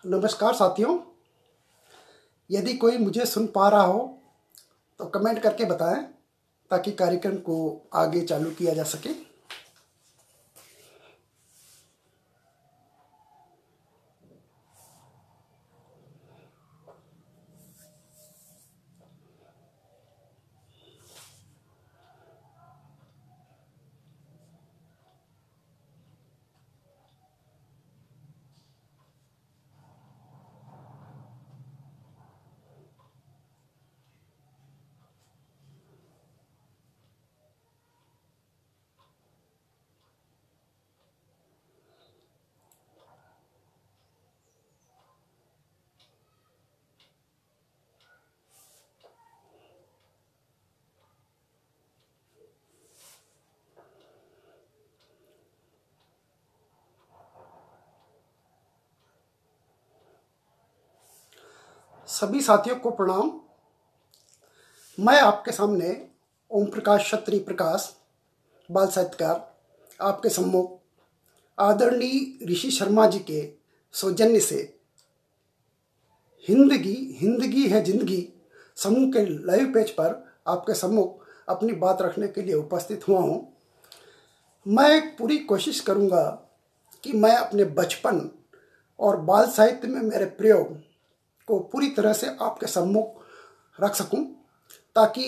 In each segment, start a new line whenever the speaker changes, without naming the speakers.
नमस्कार साथियों। यदि कोई मुझे सुन पा रहा हो तो कमेंट करके बताएं ताकि कार्यक्रम को आगे चालू किया जा सके। सभी साथियों को प्रणाम। मैं आपके सामने ओम प्रकाश क्षत्रिय प्रकाश, बाल साहित्यकार, आपके सम्मुख आदरणीय ऋषि शर्मा जी के सौजन्य से हिंदगी है जिंदगी समूह के लाइव पेज पर आपके सम्मुख अपनी बात रखने के लिए उपस्थित हुआ हूँ। मैं पूरी कोशिश करूँगा कि मैं अपने बचपन और बाल साहित्य में मेरे प्रयोग को पूरी तरह से आपके सम्मुख रख सकूं ताकि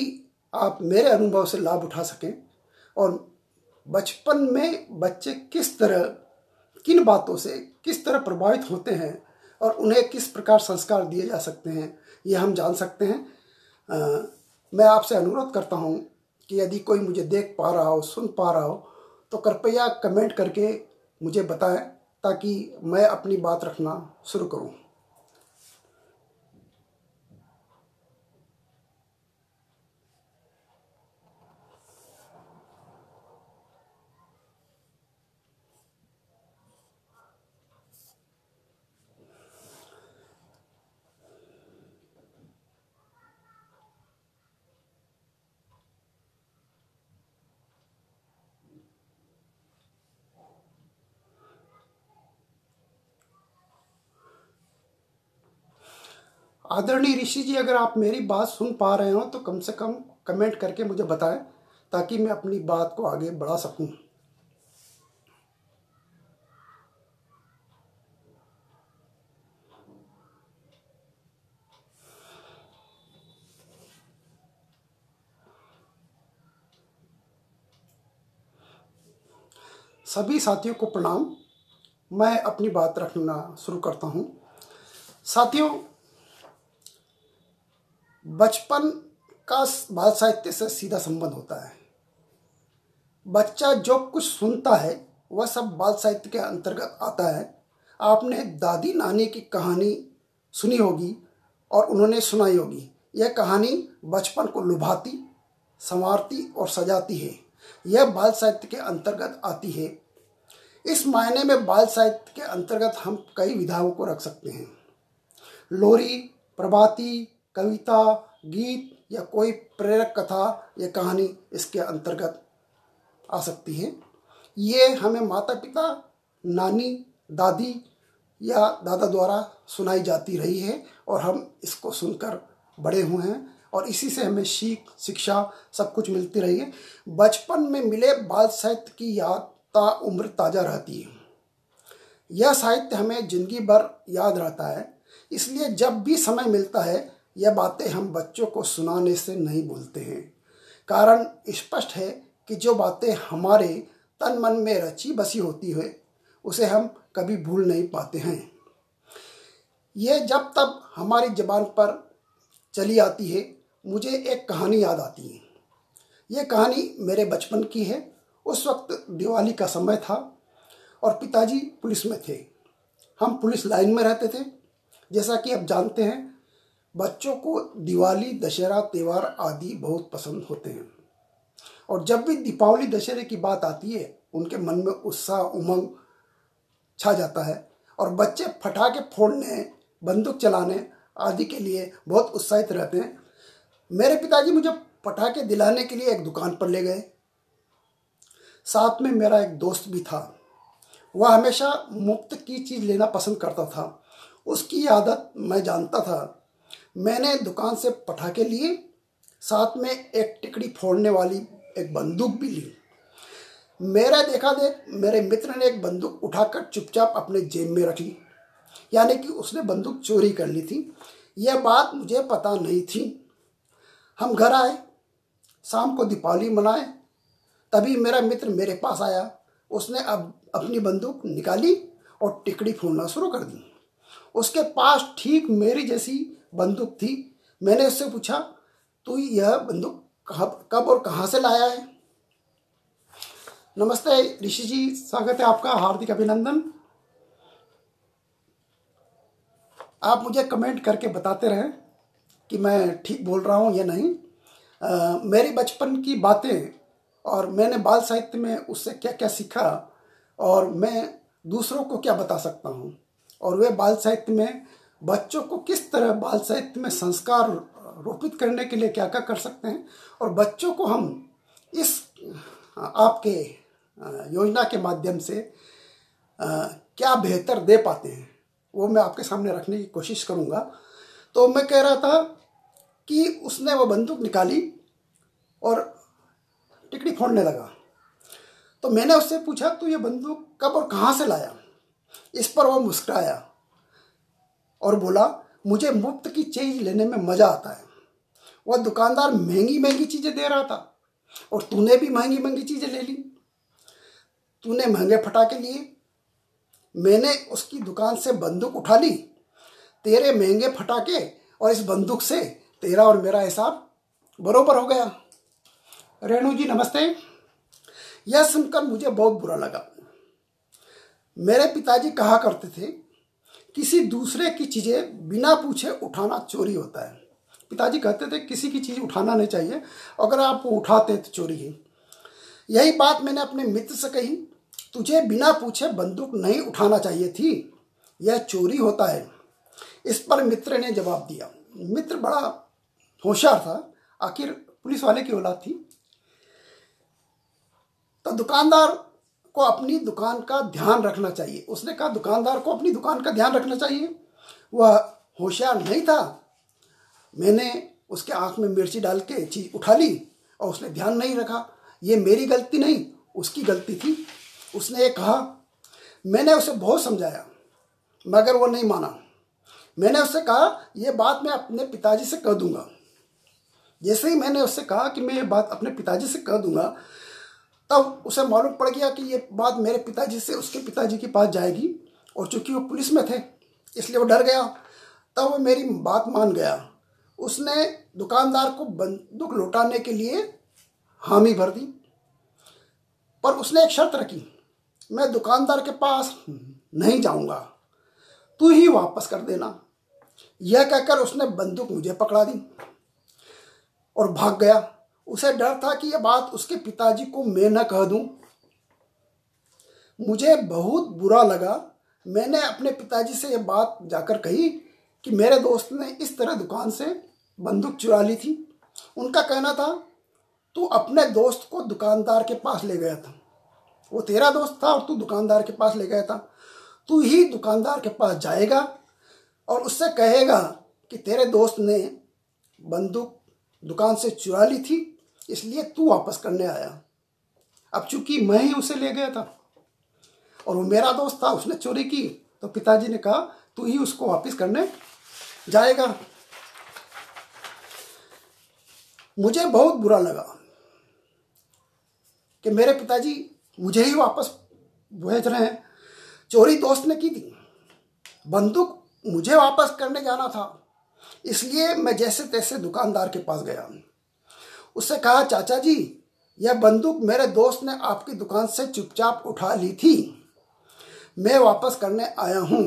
आप मेरे अनुभव से लाभ उठा सकें और बचपन में बच्चे किन बातों से किस तरह प्रभावित होते हैं और उन्हें किस प्रकार संस्कार दिए जा सकते हैं, ये हम जान सकते हैं। मैं आपसे अनुरोध करता हूं कि यदि कोई मुझे देख पा रहा हो, सुन पा रहा हो तो कृपया कमेंट करके मुझे बताएं ताकि मैं अपनी बात रखना शुरू करूं। आदरणीय ऋषि जी, अगर आप मेरी बात सुन पा रहे हो तो कम से कम कमेंट करके मुझे बताएं ताकि मैं अपनी बात को आगे बढ़ा सकूं। सभी साथियों को प्रणाम। मैं अपनी बात रखना शुरू करता हूं। साथियों, बचपन का बाल साहित्य से सीधा संबंध होता है। बच्चा जो कुछ सुनता है वह सब बाल साहित्य के अंतर्गत आता है। आपने दादी नानी की कहानी सुनी होगी और उन्होंने सुनाई होगी। यह कहानी बचपन को लुभाती, संवारती और सजाती है। यह बाल साहित्य के अंतर्गत आती है। इस मायने में बाल साहित्य के अंतर्गत हम कई विधाओं को रख सकते हैं। लोरी, प्रभाती, कविता, गीत या कोई प्रेरक कथा या कहानी इसके अंतर्गत आ सकती है। ये हमें माता पिता, नानी, दादी या दादा द्वारा सुनाई जाती रही है और हम इसको सुनकर बड़े हुए हैं और इसी से हमें शिक्षा सब कुछ मिलती रही है। बचपन में मिले बाल साहित्य की याद उम्र ताजा रहती है। यह साहित्य हमें जिंदगी भर याद रहता है। इसलिए जब भी समय मिलता है यह बातें हम बच्चों को सुनाने से नहीं भूलते हैं। कारण स्पष्ट है कि जो बातें हमारे तन मन में रची बसी होती है उसे हम कभी भूल नहीं पाते हैं। यह जब तब हमारी ज़बान पर चली आती है। मुझे एक कहानी याद आती है। यह कहानी मेरे बचपन की है। उस वक्त दिवाली का समय था और पिताजी पुलिस में थे। हम पुलिस लाइन में रहते थे। जैसा कि आप जानते हैं, बच्चों को दिवाली, दशहरा, त्यौहार आदि बहुत पसंद होते हैं और जब भी दीपावली, दशहरे की बात आती है उनके मन में उत्साह, उमंग छा जाता है और बच्चे पटाखे फोड़ने, बंदूक चलाने आदि के लिए बहुत उत्साहित रहते हैं। मेरे पिताजी मुझे पटाखे दिलाने के लिए एक दुकान पर ले गए। साथ में मेरा एक दोस्त भी था। वह हमेशा मुफ्त की चीज़ लेना पसंद करता था। उसकी आदत मैं जानता था। मैंने दुकान से पटाखे लिए, साथ में एक टिकड़ी फोड़ने वाली एक बंदूक भी ली। मेरा देखा देख मेरे मित्र ने एक बंदूक उठाकर चुपचाप अपने जेब में रख ली, यानी कि उसने बंदूक चोरी कर ली थी। यह बात मुझे पता नहीं थी। हम घर आए, शाम को दीपावली मनाए। तभी मेरा मित्र मेरे पास आया। उसने अब अपनी बंदूक निकाली और टिकड़ी फोड़ना शुरू कर दी। उसके पास ठीक मेरी जैसी बंदूक थी। मैंने उससे पूछा, तू यह बंदूक कब और कहाँ से लाया है? नमस्ते ऋषि जी, स्वागत है आपका, हार्दिक अभिनंदन। आप मुझे कमेंट करके बताते रहें कि मैं ठीक बोल रहा हूँ या नहीं। मेरी बचपन की बातें और मैंने बाल साहित्य में उससे क्या क्या सीखा और मैं दूसरों को क्या बता सकता हूँ, और वे बाल साहित्य में बच्चों को किस तरह बाल साहित्य में संस्कार रोपित करने के लिए क्या क्या कर सकते हैं, और बच्चों को हम इस आपके योजना के माध्यम से क्या बेहतर दे पाते हैं, वो मैं आपके सामने रखने की कोशिश करूँगा। तो मैं कह रहा था कि उसने वो बंदूक निकाली और टिकड़ी फोड़ने लगा। तो मैंने उससे पूछा, तू ये बंदूक कब और कहाँ से लाया? इस पर वो मुस्कुराया और बोला, मुझे मुफ्त की चीज़ लेने में मज़ा आता है। वह दुकानदार महंगी महंगी चीज़ें दे रहा था और तूने भी महंगी महंगी चीज़ें ले ली। तूने महंगे फटाके लिए, मैंने उसकी दुकान से बंदूक उठा ली। तेरे महंगे फटाके और इस बंदूक से तेरा और मेरा हिसाब बरोबर हो गया। रेणु जी नमस्ते। यह सुनकर मुझे बहुत बुरा लगा। मेरे पिताजी कहा करते थे, किसी दूसरे की चीज़ें बिना पूछे उठाना चोरी होता है। पिताजी कहते थे किसी की चीज़ उठाना नहीं चाहिए, अगर आप उठाते तो चोरी है। यही बात मैंने अपने मित्र से कही, तुझे बिना पूछे बंदूक नहीं उठाना चाहिए थी, यह चोरी होता है। इस पर मित्र ने जवाब दिया। मित्र बड़ा होशियार था, आखिर पुलिस वाले की औलाद थी। तो दुकानदार को अपनी दुकान का ध्यान रखना चाहिए। उसने कहा दुकानदार को अपनी दुकान का ध्यान रखना चाहिए। वह होशियार नहीं था। मैंने उसके आंख में मिर्ची डाल के चीज़ उठा ली और उसने ध्यान नहीं रखा। ये मेरी गलती नहीं, उसकी गलती थी। उसने ये कहा। मैंने उसे बहुत समझाया मगर वो नहीं माना। मैंने उससे कहा यह बात मैं अपने पिताजी से कह दूंगा। जैसे ही मैंने उससे कहा कि मैं ये बात अपने पिताजी से कह दूंगा, तब उसे मालूम पड़ गया कि ये बात मेरे पिताजी से उसके पिताजी के पास जाएगी, और चूंकि वो पुलिस में थे इसलिए वो डर गया। तब वो मेरी बात मान गया। उसने दुकानदार को बंदूक लौटाने के लिए हामी भर दी, पर उसने एक शर्त रखी, मैं दुकानदार के पास नहीं जाऊंगा, तू ही वापस कर देना। यह कहकर उसने बंदूक मुझे पकड़ा दी और भाग गया। उसे डर था कि यह बात उसके पिताजी को मैं न कह दूं। मुझे बहुत बुरा लगा। मैंने अपने पिताजी से यह बात जाकर कही कि मेरे दोस्त ने इस तरह दुकान से बंदूक चुरा ली थी। उनका कहना था, तू अपने दोस्त को दुकानदार के पास ले गया था, वो तेरा दोस्त था और तू दुकानदार के पास ले गया था। तू ही दुकानदार के पास जाएगा और उससे कहेगा कि तेरे दोस्त ने बंदूक दुकान से चुरा ली थी, इसलिए तू वापस करने आया। अब चूंकि मैं ही उसे ले गया था और वो मेरा दोस्त था, उसने चोरी की, तो पिताजी ने कहा तू ही उसको वापस करने जाएगा। मुझे बहुत बुरा लगा कि मेरे पिताजी मुझे ही वापस भेज रहे हैं। चोरी दोस्त ने की थी, बंदूक मुझे वापस करने जाना था, इसलिए मैं जैसे तैसे दुकानदार के पास गया। उससे कहा, चाचा जी यह बंदूक मेरे दोस्त ने आपकी दुकान से चुपचाप उठा ली थी, मैं वापस करने आया हूँ।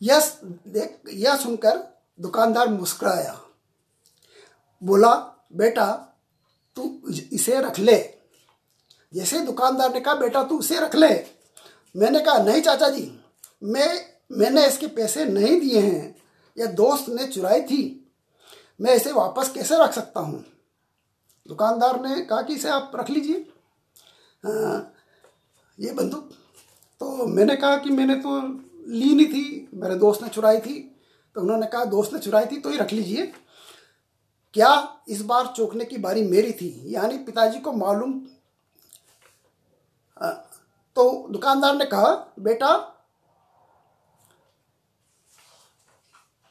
यह सुनकर दुकानदार मुस्कुराया, बोला, बेटा तू इसे रख ले। जैसे दुकानदार ने कहा बेटा तू इसे रख ले, मैंने कहा नहीं चाचा जी, मैंने इसके पैसे नहीं दिए हैं, यह दोस्त ने चुराई थी, मैं इसे वापस कैसे रख सकता हूँ। दुकानदार ने कहा कि इसे आप रख लीजिए ये बंदूक। तो मैंने कहा कि मैंने तो ली नहीं थी, मेरे दोस्त ने चुराई थी। तो उन्होंने कहा दोस्त ने चुराई थी तो ही रख लीजिए। क्या इस बार चौंकने की बारी मेरी थी, यानी पिताजी को मालूम। तो दुकानदार ने कहा बेटा,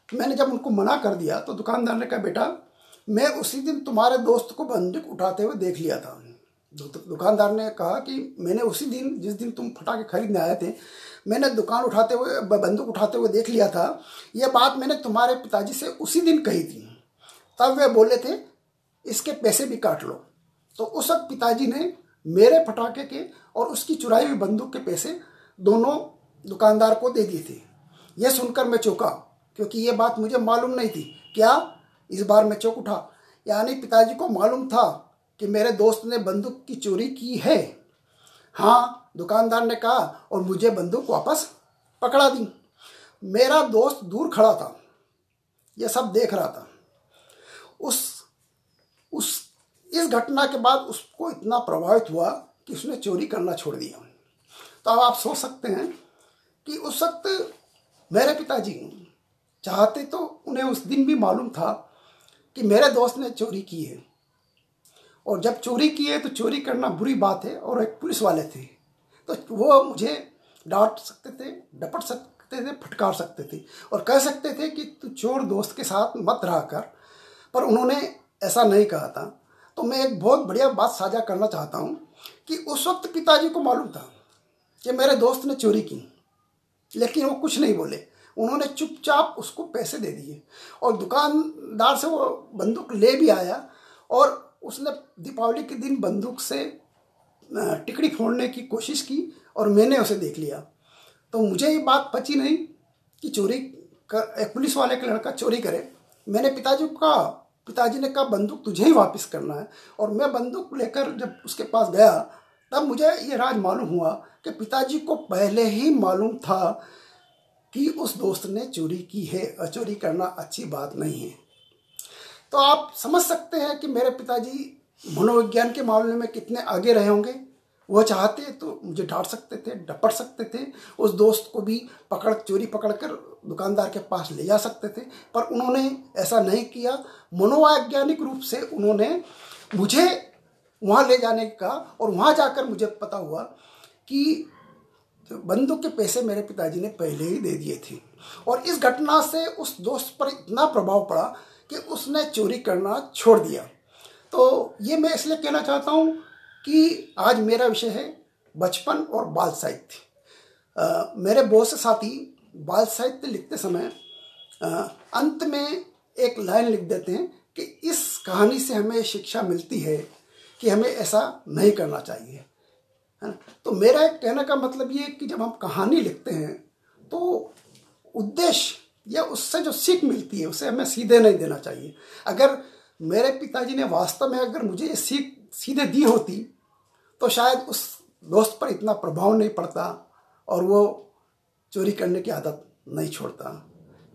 मैंने जब उनको मना कर दिया तो दुकानदार ने कहा बेटा, मैं उसी दिन तुम्हारे दोस्त को बंदूक उठाते हुए देख लिया था। दुकानदार ने कहा कि मैंने उसी दिन, जिस दिन तुम पटाखे खरीदने आए थे, मैंने बंदूक उठाते हुए देख लिया था। यह बात मैंने तुम्हारे पिताजी से उसी दिन कही थी। तब वे बोले थे इसके पैसे भी काट लो। तो उस वक्त पिताजी ने मेरे पटाखे के और उसकी चुराई हुई बंदूक के पैसे दोनों दुकानदार को दे दिए थे। यह सुनकर मैं चौंका, क्योंकि ये बात मुझे मालूम नहीं थी। क्या इस बार मैं चौंक उठा, यानी पिताजी को मालूम था कि मेरे दोस्त ने बंदूक की चोरी की है। हाँ, दुकानदार ने कहा, और मुझे बंदूक वापस पकड़ा दी। मेरा दोस्त दूर खड़ा था, यह सब देख रहा था। इस घटना के बाद उसको इतना प्रभावित हुआ कि उसने चोरी करना छोड़ दिया। तो अब आप सोच सकते हैं कि उस वक्त मेरे पिताजी चाहते तो उन्हें उस दिन भी मालूम था कि मेरे दोस्त ने चोरी की है, और जब चोरी की है तो चोरी करना बुरी बात है, और एक पुलिस वाले थे तो वो मुझे डांट सकते थे, डपट सकते थे, फटकार सकते थे, और कह सकते थे कि तू चोर दोस्त के साथ मत रहा कर। पर उन्होंने ऐसा नहीं कहा था। तो मैं एक बहुत बढ़िया बात साझा करना चाहता हूँ कि उस वक्त पिताजी को मालूम था कि मेरे दोस्त ने चोरी की, लेकिन वो कुछ नहीं बोले। उन्होंने चुपचाप उसको पैसे दे दिए, और दुकानदार से वो बंदूक ले भी आया, और उसने दीपावली के दिन बंदूक से टिकड़ी फोड़ने की कोशिश की, और मैंने उसे देख लिया। तो मुझे ये बात पची नहीं कि एक पुलिस वाले का लड़का चोरी करे। मैंने पिताजी को कहा, पिताजी ने कहा बंदूक तुझे ही वापस करना है। और मैं बंदूक लेकर जब उसके पास गया, तब मुझे ये राज मालूम हुआ कि पिताजी को पहले ही मालूम था कि उस दोस्त ने चोरी की है, और चोरी करना अच्छी बात नहीं है। तो आप समझ सकते हैं कि मेरे पिताजी मनोविज्ञान के मामले में कितने आगे रहे होंगे। वो चाहते तो मुझे डांट सकते थे, डपट सकते थे, उस दोस्त को भी चोरी पकड़कर दुकानदार के पास ले जा सकते थे, पर उन्होंने ऐसा नहीं किया। मनोवैज्ञानिक रूप से उन्होंने मुझे वहाँ ले जाने का, और वहाँ जाकर मुझे पता हुआ कि बंदूक के पैसे मेरे पिताजी ने पहले ही दे दिए थे। और इस घटना से उस दोस्त पर इतना प्रभाव पड़ा कि उसने चोरी करना छोड़ दिया। तो ये मैं इसलिए कहना चाहता हूँ कि आज मेरा विषय है बचपन और बाल साहित्य। मेरे बहुत से साथी बाल साहित्य लिखते समय अंत में एक लाइन लिख देते हैं कि इस कहानी से हमें शिक्षा मिलती है कि हमें ऐसा नहीं करना चाहिए, है ना। तो मेरा कहने का मतलब ये है कि जब हम कहानी लिखते हैं तो उद्देश्य या उससे जो सीख मिलती है उसे हमें सीधे नहीं देना चाहिए। अगर मेरे पिताजी ने वास्तव में अगर मुझे ये सीख सीधे दी होती तो शायद उस दोस्त पर इतना प्रभाव नहीं पड़ता और वो चोरी करने की आदत नहीं छोड़ता,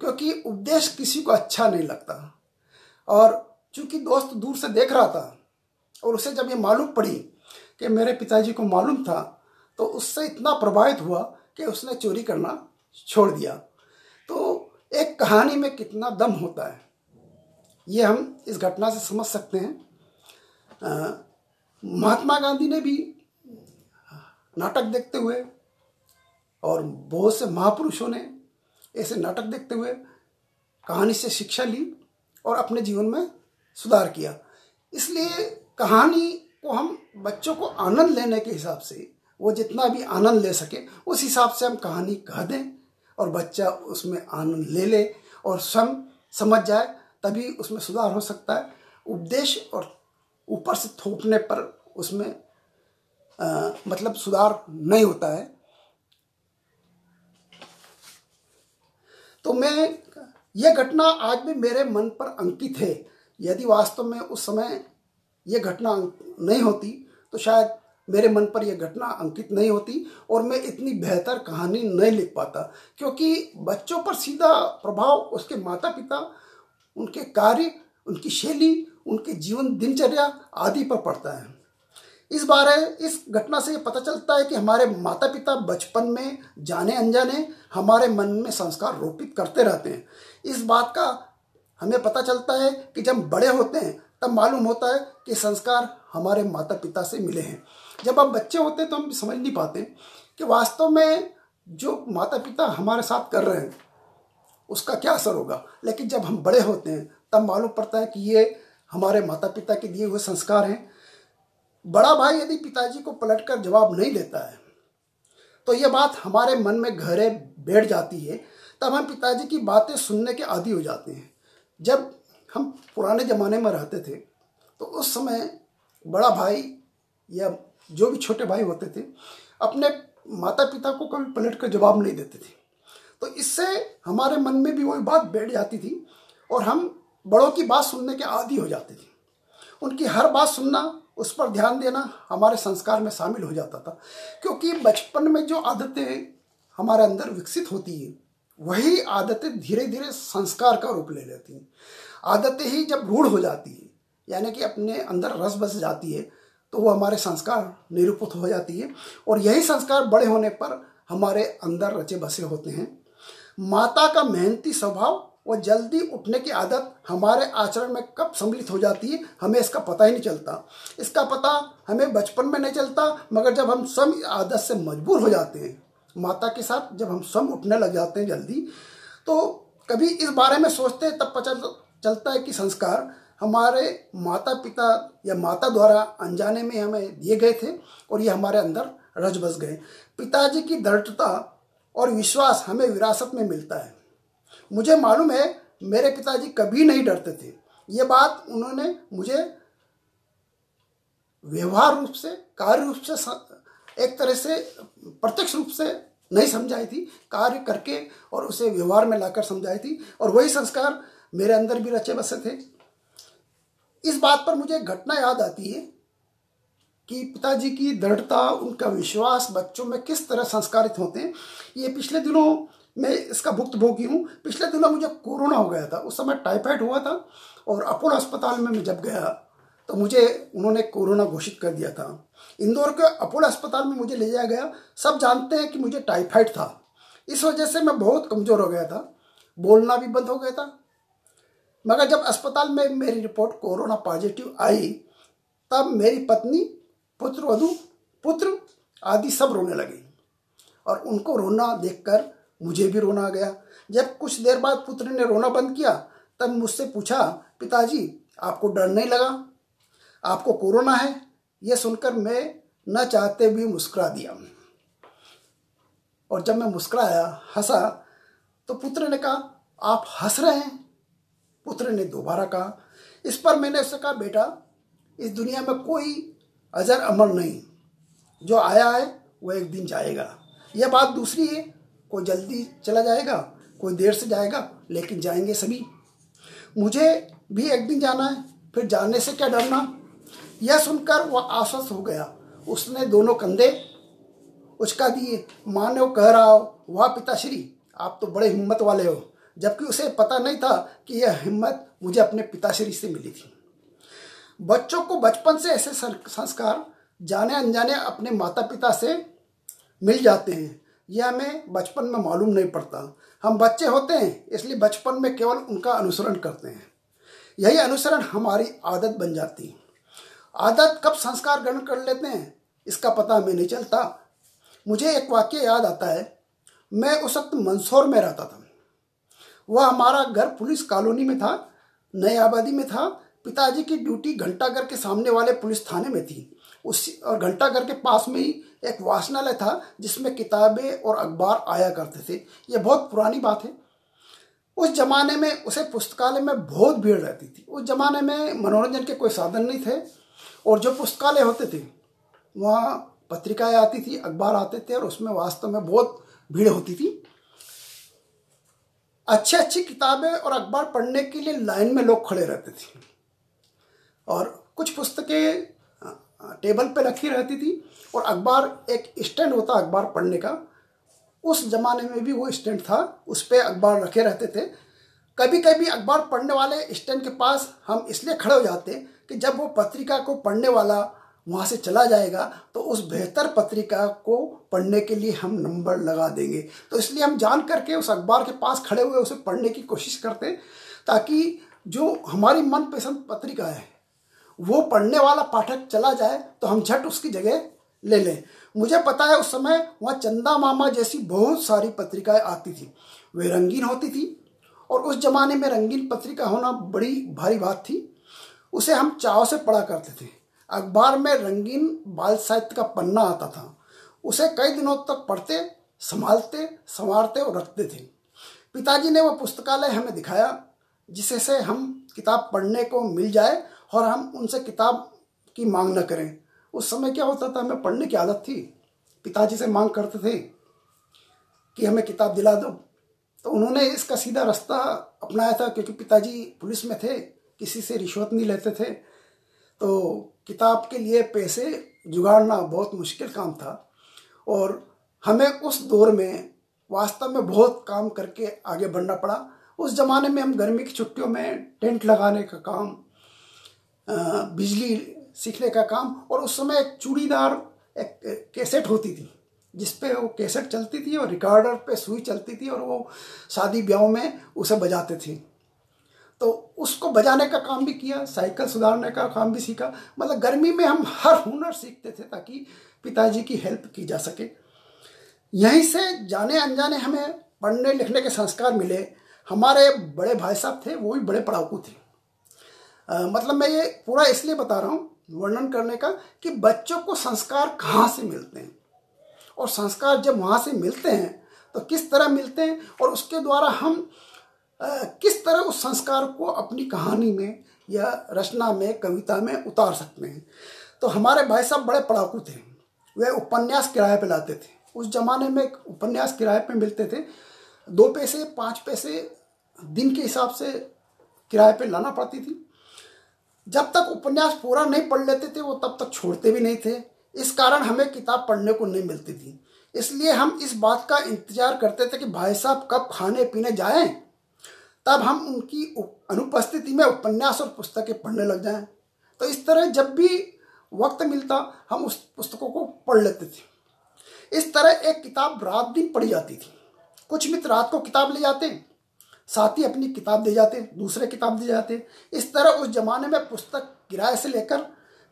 क्योंकि उद्देश्य किसी को अच्छा नहीं लगता। और चूंकि दोस्त दूर से देख रहा था और उसे जब ये मालूम पड़ी कि मेरे पिताजी को मालूम था, तो उससे इतना प्रभावित हुआ कि उसने चोरी करना छोड़ दिया। तो एक कहानी में कितना दम होता है ये हम इस घटना से समझ सकते हैं। महात्मा गांधी ने भी नाटक देखते हुए और बहुत से महापुरुषों ने ऐसे नाटक देखते हुए कहानी से शिक्षा ली और अपने जीवन में सुधार किया। इसलिए कहानी को हम बच्चों को आनंद लेने के हिसाब से, वो जितना भी आनंद ले सके उस हिसाब से हम कहानी कह दें और बच्चा उसमें आनंद ले ले और स्वयं समझ जाए, तभी उसमें सुधार हो सकता है। उपदेश और ऊपर से थोपने पर उसमें मतलब सुधार नहीं होता है। तो यह घटना आज भी मेरे मन पर अंकित है। यदि वास्तव में उस समय यह घटना नहीं होती तो शायद मेरे मन पर यह घटना अंकित नहीं होती और मैं इतनी बेहतर कहानी नहीं लिख पाता, क्योंकि बच्चों पर सीधा प्रभाव उसके माता पिता, उनके कार्य, उनकी शैली, उनके जीवन दिनचर्या आदि पर पड़ता है। इस घटना से ये पता चलता है कि हमारे माता पिता बचपन में जाने अनजाने हमारे मन में संस्कार रोपित करते रहते हैं। इस बात का हमें पता चलता है कि जब बड़े होते हैं तब मालूम होता है कि संस्कार हमारे माता पिता से मिले हैं। जब हम बच्चे होते हैं तो हम समझ नहीं पाते कि वास्तव में जो माता पिता हमारे साथ कर रहे हैं उसका क्या असर होगा, लेकिन जब हम बड़े होते हैं तब मालूम पड़ता है कि ये हमारे माता पिता के दिए हुए संस्कार हैं। बड़ा भाई यदि पिताजी को पलटकर जवाब नहीं देता है तो ये बात हमारे मन में गहरे बैठ जाती है। तब हम पिताजी की बातें सुनने के आदी हो जाते हैं। जब हम पुराने ज़माने में रहते थे तो उस समय बड़ा भाई या जो भी छोटे भाई होते थे अपने माता पिता को कभी पलटकर जवाब नहीं देते थे। तो इससे हमारे मन में भी वही बात बैठ जाती थी और हम बड़ों की बात सुनने के आदी हो जाते थे। उनकी हर बात सुनना, उस पर ध्यान देना हमारे संस्कार में शामिल हो जाता था, क्योंकि बचपन में जो आदतें हमारे अंदर विकसित होती है वही आदतें धीरे धीरे संस्कार का रूप ले लेती हैं। आदतें ही जब रूढ़ हो जाती है, यानी कि अपने अंदर रस बस जाती है, तो वो हमारे संस्कार निरूपित हो जाती है और यही संस्कार बड़े होने पर हमारे अंदर रचे बसे होते हैं। माता का मेहनती स्वभाव और जल्दी उठने की आदत हमारे आचरण में कब सम्मिलित हो जाती है हमें इसका पता ही नहीं चलता। इसका पता हमें बचपन में नहीं चलता, मगर जब हम स्वयं आदत से मजबूर हो जाते हैं माता के साथ, जब हम स्वयं उठने लग जाते हैं जल्दी, तो कभी इस बारे में सोचते हैं तब पता चलता है कि संस्कार हमारे माता पिता या माता द्वारा अनजाने में हमें दिए गए थे और ये हमारे अंदर रच बस गए। पिताजी की दृढ़ता और विश्वास हमें विरासत में मिलता है। मुझे मालूम है मेरे पिताजी कभी नहीं डरते थे। ये बात उन्होंने मुझे व्यवहार रूप से, कार्य रूप से, एक तरह से प्रत्यक्ष रूप से नहीं समझाई थी, कार्य करके और उसे व्यवहार में लाकर समझाई थी और वही संस्कार मेरे अंदर भी रचे बसे थे। इस बात पर मुझे घटना याद आती है कि पिताजी की दृढ़ता, उनका विश्वास बच्चों में किस तरह संस्कारित होते हैं। ये पिछले दिनों मैं इसका भुक्तभोगी हूँ। पिछले दिनों मुझे कोरोना हो गया था, उस समय टाइफाइड हुआ था और अपोलो अस्पताल में मैं जब गया तो मुझे उन्होंने कोरोना घोषित कर दिया था। इंदौर के अपोलो अस्पताल में मुझे ले जाया गया। सब जानते हैं कि मुझे टाइफाइड था। इस वजह से मैं बहुत कमज़ोर हो गया था, बोलना भी बंद हो गया था। मगर जब अस्पताल में मेरी रिपोर्ट कोरोना पॉजिटिव आई तब मेरी पत्नी, पुत्रवधू, पुत्र आदि सब रोने लगे और उनको रोना देखकर मुझे भी रोना आ गया। जब कुछ देर बाद पुत्र ने रोना बंद किया तब मुझसे पूछा, पिताजी आपको डर नहीं लगा, आपको कोरोना है? यह सुनकर मैं न चाहते भी मुस्कुरा दिया और जब मैं मुस्कुराया, हंसा, तो पुत्र ने कहा, आप हंस रहे हैं? पुत्र ने दोबारा कहा। इस पर मैंने उससे कहा, बेटा इस दुनिया में कोई अजर अमर नहीं, जो आया है वो एक दिन जाएगा। यह बात दूसरी है, कोई जल्दी चला जाएगा, कोई देर से जाएगा, लेकिन जाएंगे सभी। मुझे भी एक दिन जाना है, फिर जाने से क्या डरना। यह सुनकर वह आश्वस्त हो गया। उसने दोनों कंधे उचका दिए, मानो कह रहा हो, वाह पिताश्री आप तो बड़े हिम्मत वाले हो। जबकि उसे पता नहीं था कि यह हिम्मत मुझे अपने पिताश्री से मिली थी। बच्चों को बचपन से ऐसे संस्कार जाने अनजाने अपने माता पिता से मिल जाते हैं। यह हमें बचपन में मालूम नहीं पड़ता। हम बच्चे होते हैं इसलिए बचपन में केवल उनका अनुसरण करते हैं। यही अनुसरण हमारी आदत बन जाती है। आदत कब संस्कार ग्रहण कर लेते हैं इसका पता हमें नहीं चलता। मुझे एक वाक्य याद आता है। मैं उस वक्त मंदसौर में रहता था। वह हमारा घर पुलिस कॉलोनी में था, नई आबादी में था। पिताजी की ड्यूटी घंटाघर के सामने वाले पुलिस थाने में थी। और घंटाघर के पास में ही एक वाचनालय था जिसमें किताबें और अखबार आया करते थे। ये बहुत पुरानी बात है। उस जमाने में उसे पुस्तकालय में बहुत भीड़ रहती थी। उस जमाने में मनोरंजन के कोई साधन नहीं थे और जो पुस्तकालय होते थे वहाँ पत्रिकाएं आती थी, अखबार आते थे और उसमें वास्तव में बहुत भीड़ होती थी। अच्छी अच्छी किताबें और अखबार पढ़ने के लिए लाइन में लोग खड़े रहते थे और कुछ पुस्तकें टेबल पे रखी रहती थी और अखबार, एक स्टैंड होता अखबार पढ़ने का, उस जमाने में भी वो स्टैंड था, उस पर अखबार रखे रहते थे। कभी कभी अखबार पढ़ने वाले स्टैंड के पास हम इसलिए खड़े हो जाते कि जब वो पत्रिका को पढ़ने वाला वहाँ से चला जाएगा तो उस बेहतर पत्रिका को पढ़ने के लिए हम नंबर लगा देंगे। तो इसलिए हम जान करके उस अखबार के पास खड़े हुए उसे पढ़ने की कोशिश करते, ताकि जो हमारी मनपसंद पत्रिका है वो पढ़ने वाला पाठक चला जाए तो हम झट उसकी जगह ले लें। मुझे पता है उस समय वहाँ चंदा मामा जैसी बहुत सारी पत्रिकाएं आती थी, वे रंगीन होती थी और उस जमाने में रंगीन पत्रिका होना बड़ी भारी बात थी। उसे हम चाव से पढ़ा करते थे। अखबार में रंगीन बाल साहित्य का पन्ना आता था, उसे कई दिनों तक पढ़ते, संभालते, संवारते और रखते थे। पिताजी ने वह पुस्तकालय हमें दिखाया जिसे से हम किताब पढ़ने को मिल जाए और हम उनसे किताब की मांग न करें। उस समय क्या होता था, हमें पढ़ने की आदत थी, पिताजी से मांग करते थे कि हमें किताब दिला दो। तो उन्होंने इसका सीधा रास्ता अपनाया था, क्योंकि पिताजी पुलिस में थे, किसी से रिश्वत नहीं लेते थे। तो किताब के लिए पैसे जुगाड़ना बहुत मुश्किल काम था और हमें उस दौर में वास्तव में बहुत काम करके आगे बढ़ना पड़ा। उस ज़माने में हम गर्मी की छुट्टियों में टेंट लगाने का काम, बिजली सीखने का काम, और उस समय एक चूड़ीदार एक कैसेट होती थी जिसपे वो कैसेट चलती थी और रिकॉर्डर पे सुई चलती थी और वो शादी ब्याह में उसे बजाते थे। तो उसको बजाने का काम भी किया, साइकिल सुधारने का काम भी सीखा। मतलब गर्मी में हम हर हुनर सीखते थे ताकि पिताजी की हेल्प की जा सके। यहीं से जाने अनजाने हमें पढ़ने लिखने के संस्कार मिले। हमारे बड़े भाई साहब थे, वो भी बड़े पढ़ाकू थे। मतलब मैं ये पूरा इसलिए बता रहा हूँ, वर्णन करने का, कि बच्चों को संस्कार कहाँ से मिलते हैं और संस्कार जब वहाँ से मिलते हैं तो किस तरह मिलते हैं और उसके द्वारा हम किस तरह उस संस्कार को अपनी कहानी में या रचना में, कविता में उतार सकते हैं। तो हमारे भाई साहब बड़े पढ़ाकू थे, वे उपन्यास किराए पे लाते थे। उस जमाने में उपन्यास किराए पे मिलते थे, 2 पैसे 5 पैसे दिन के हिसाब से किराए पे लाना पड़ती थी। जब तक उपन्यास पूरा नहीं पढ़ लेते थे वो तब तक छोड़ते भी नहीं थे। इस कारण हमें किताब पढ़ने को नहीं मिलती थी। इसलिए हम इस बात का इंतजार करते थे कि भाई साहब कब खाने पीने जाएं, तब हम उनकी अनुपस्थिति में उपन्यास और पुस्तकें पढ़ने लग जाएं। तो इस तरह जब भी वक्त मिलता हम उस पुस्तकों को पढ़ लेते थे। इस तरह एक किताब रात दिन पढ़ी जाती थी। कुछ मित्र रात को किताब ले जाते, साथ ही अपनी किताब दे जाते, दूसरे किताब दे जाते। इस तरह उस जमाने में पुस्तक किराए से लेकर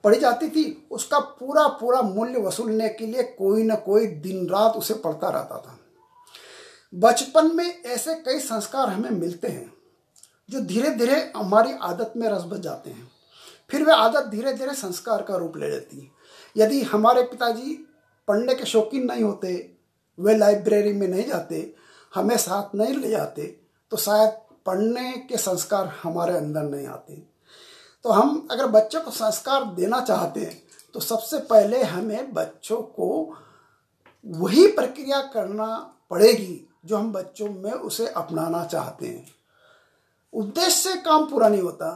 पढ़ी जाती थी। उसका पूरा पूरा मूल्य वसूलने के लिए कोई न कोई दिन रात उसे पढ़ता रहता था। बचपन में ऐसे कई संस्कार हमें मिलते हैं जो धीरे धीरे हमारी आदत में रस बस जाते हैं। फिर वे आदत धीरे धीरे संस्कार का रूप ले लेती है। यदि हमारे पिताजी पढ़ने के शौकीन नहीं होते, वे लाइब्रेरी में नहीं जाते, हमें साथ नहीं ले जाते, तो शायद पढ़ने के संस्कार हमारे अंदर नहीं आते। तो हम अगर बच्चों को संस्कार देना चाहते हैं तो सबसे पहले हमें बच्चों को वही प्रक्रिया करना पड़ेगी जो हम बच्चों में उसे अपनाना चाहते हैं। उद्देश्य से काम पूरा नहीं होता।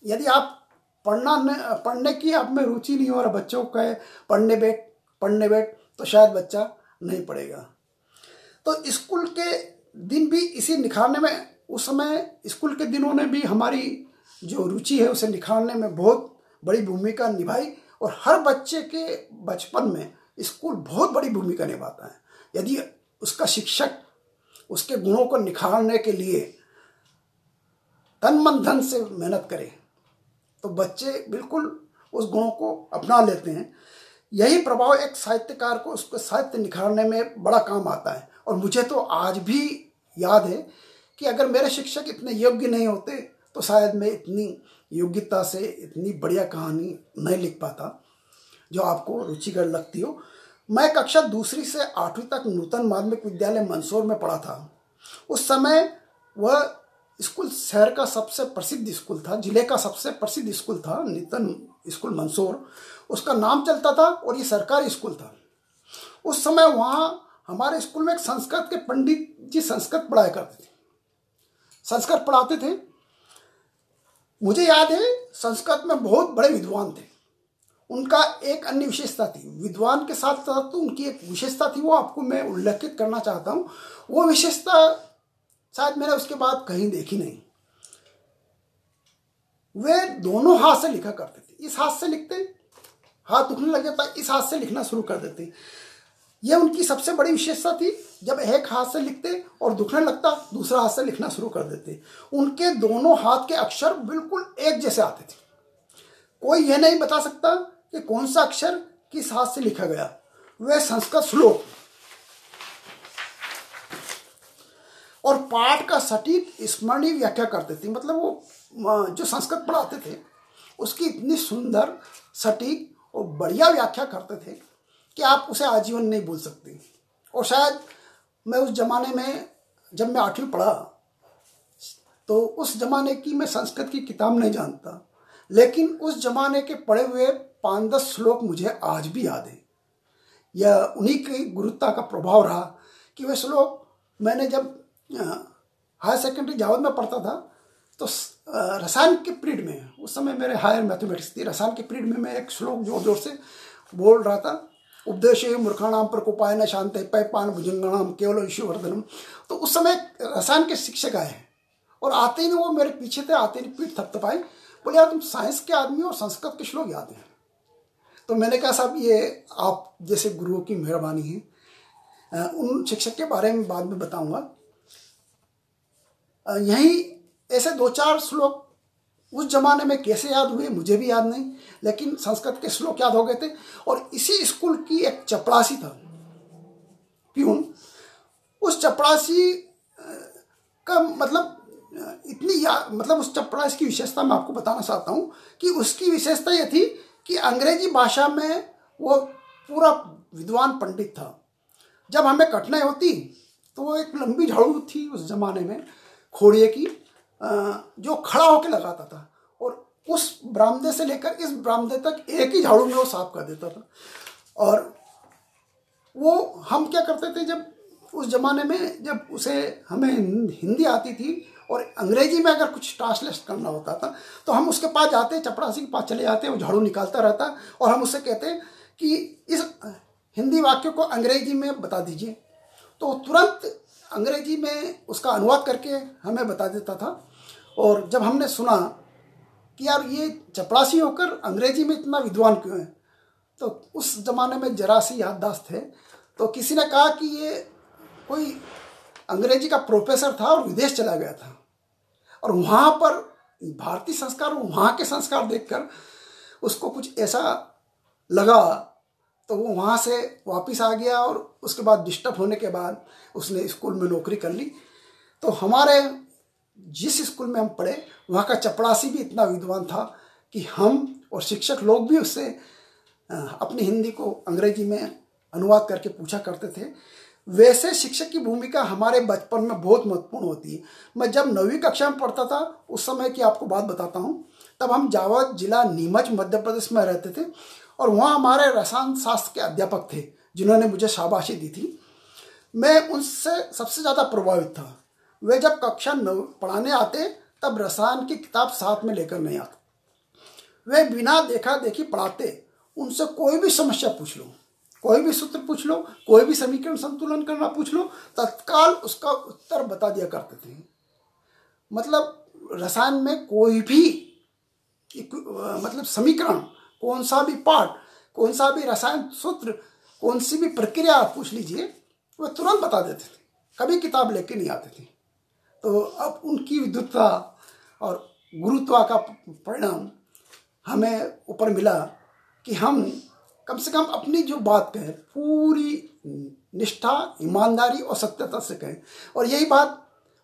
यदि आप पढ़ने की आप में रुचि नहीं हो और बच्चों को कहे पढ़ने बैठ तो शायद बच्चा नहीं पढ़ेगा। तो स्कूल के दिन भी इसी निखारने में, उस समय स्कूल के दिनों ने भी हमारी जो रुचि है उसे निखारने में बहुत बड़ी भूमिका निभाई। और हर बच्चे के बचपन में स्कूल बहुत बड़ी भूमिका निभाता है। यदि उसका शिक्षक उसके गुणों को निखारने के लिए तन मन धन से मेहनत करे तो बच्चे बिल्कुल उस गुणों को अपना लेते हैं। यही प्रभाव एक साहित्यकार को उसको साहित्य निखारने में बड़ा काम आता है। और मुझे तो आज भी याद है कि अगर मेरे शिक्षक इतने योग्य नहीं होते तो शायद मैं इतनी योग्यता से इतनी बढ़िया कहानी नहीं लिख पाता जो आपको रुचिकर लगती हो। मैं कक्षा 2 से 8वीं तक नूतन माध्यमिक विद्यालय मंदसौर में पढ़ा था। उस समय वह स्कूल शहर का सबसे प्रसिद्ध स्कूल था, जिले का सबसे प्रसिद्ध स्कूल था नूतन स्कूल मंदसौर, उसका नाम चलता था और ये सरकारी स्कूल था। उस समय वहाँ हमारे स्कूल में एक संस्कृत के पंडित जी संस्कृत पढ़ाया करते थे, संस्कृत पढ़ाते थे। मुझे याद है संस्कृत में बहुत बड़े विद्वान थे। उनका एक अन्य विशेषता थी, विद्वान के साथ साथ तो उनकी एक विशेषता थी, वो आपको मैं उल्लेखित करना चाहता हूँ। वो विशेषता शायद मैंने उसके बाद कहीं देखी नहीं। वे दोनों हाथ से लिखा करते थे। इस हाथ से लिखते, हाथ दुखने लग जाता इस हाथ से लिखना शुरू कर देते। यह उनकी सबसे बड़ी विशेषता थी। जब एक हाथ से लिखते और दुखने लगता दूसरा हाथ से लिखना शुरू कर देते। उनके दोनों हाथ के अक्षर बिल्कुल एक जैसे आते थे। कोई यह नहीं बता सकता कि कौन सा अक्षर किस हाथ से लिखा गया। वे संस्कृत श्लोक और पाठ का सटीक स्मरणीय व्याख्या करते थे। मतलब वो जो संस्कृत पढ़ाते थे उसकी इतनी सुंदर सटीक और बढ़िया व्याख्या करते थे कि आप उसे आजीवन नहीं भूल सकते। और शायद मैं उस जमाने में जब मैं 8वीं पढ़ा तो उस जमाने की मैं संस्कृत की किताब नहीं जानता, लेकिन उस जमाने के पढ़े हुए 5-10 श्लोक मुझे आज भी याद है। यह उन्हीं की गुरुता का प्रभाव रहा कि वे श्लोक मैंने जब हायर सेकेंडरी जावद में पढ़ता था तो रसायन के पीरियड में, उस समय मेरे हायर मैथमेटिक्स थी, रसायन के पीरियड में मैं एक श्लोक जोर जोर से बोल रहा था। उपदेशे मूर्खाणाम प्रकोपायन शांते पैपान भुजंगणाम केवल ईश्वर्धनम। तो उस समय रसायन के शिक्षक आए और आते ही वो मेरे पीछे थे, आते ही पीठ थपथपाई, बोले यार तुम साइंस के आदमी और संस्कृत के श्लोक याद हैं। तो मैंने कहा साहब ये आप जैसे गुरुओं की मेहरबानी है। उन शिक्षक के बारे में बाद में बताऊंगा। यही ऐसे 2-4 श्लोक उस जमाने में कैसे याद हुए मुझे भी याद नहीं, लेकिन संस्कृत के श्लोक याद हो गए थे। और इसी स्कूल की एक चपरासी था प्यून। उस चपरासी का मतलब मतलब उस चपरासी की विशेषता मैं आपको बताना चाहता हूँ कि उसकी विशेषता यह थी कि अंग्रेजी भाषा में वो पूरा विद्वान पंडित था। जब हमें कठिनाई होती तो वो एक लंबी झाड़ू थी उस जमाने में खोड़िए की, जो खड़ा होकर लगाता था और उस बरामदे से लेकर इस बरामदे तक एक ही झाड़ू में वो साफ कर देता था। और वो हम क्या करते थे, जब उस जमाने में जब उसे हमें हिंदी आती थी और अंग्रेजी में अगर कुछ ट्रांसलेट करना होता था तो हम उसके पास जाते, चपरासी के पास चले जाते, वो झाड़ू निकालता रहता और हम उससे कहते कि इस हिंदी वाक्य को अंग्रेजी में बता दीजिए। तो तुरंत अंग्रेजी में उसका अनुवाद करके हमें बता देता था। और जब हमने सुना कि यार ये चपरासी होकर अंग्रेजी में इतना विद्वान क्यों है, तो उस जमाने में जरा सी याददाश्त है। तो किसी ने कहा कि ये कोई अंग्रेजी का प्रोफेसर था और विदेश चला गया था और वहाँ पर भारतीय संस्कार, वहाँ के संस्कार देखकर उसको कुछ ऐसा लगा तो वो वहाँ से वापस आ गया और उसके बाद डिस्टर्ब होने के बाद उसने स्कूल में नौकरी कर ली। तो हमारे जिस स्कूल में हम पढ़े वहाँ का चपरासी भी इतना विद्वान था कि हम और शिक्षक लोग भी उससे अपनी हिंदी को अंग्रेजी में अनुवाद करके पूछा करते थे। वैसे शिक्षक की भूमिका हमारे बचपन में बहुत महत्वपूर्ण होती है। मैं जब 9वीं कक्षा में पढ़ता था उस समय की आपको बात बताता हूँ। तब हम जावद जिला नीमच मध्य प्रदेश में रहते थे और वहाँ हमारे रसायन शास्त्र के अध्यापक थे जिन्होंने मुझे शाबाशी दी थी। मैं उनसे सबसे ज़्यादा प्रभावित था। वे जब कक्षा 9 पढ़ाने आते तब रसायन की किताब साथ में लेकर नहीं आते। वे बिना देखा देखी पढ़ाते। उनसे कोई भी समस्या पूछ लो, कोई भी सूत्र पूछ लो, कोई भी समीकरण संतुलन करना पूछ लो, तत्काल उसका उत्तर बता दिया करते थे। मतलब रसायन में कोई भी मतलब समीकरण, कौन सा भी पाठ, कौन सा भी रसायन सूत्र, कौन सी भी प्रक्रिया आप पूछ लीजिए वो तुरंत बता देते थे, कभी किताब लेके नहीं आते थे। तो अब उनकी विद्वत्ता और गुरुत्वा का परिणाम हमें ऊपर मिला कि हम कम से कम अपनी जो बात कहें पूरी निष्ठा, ईमानदारी और सत्यता से कहें। और यही बात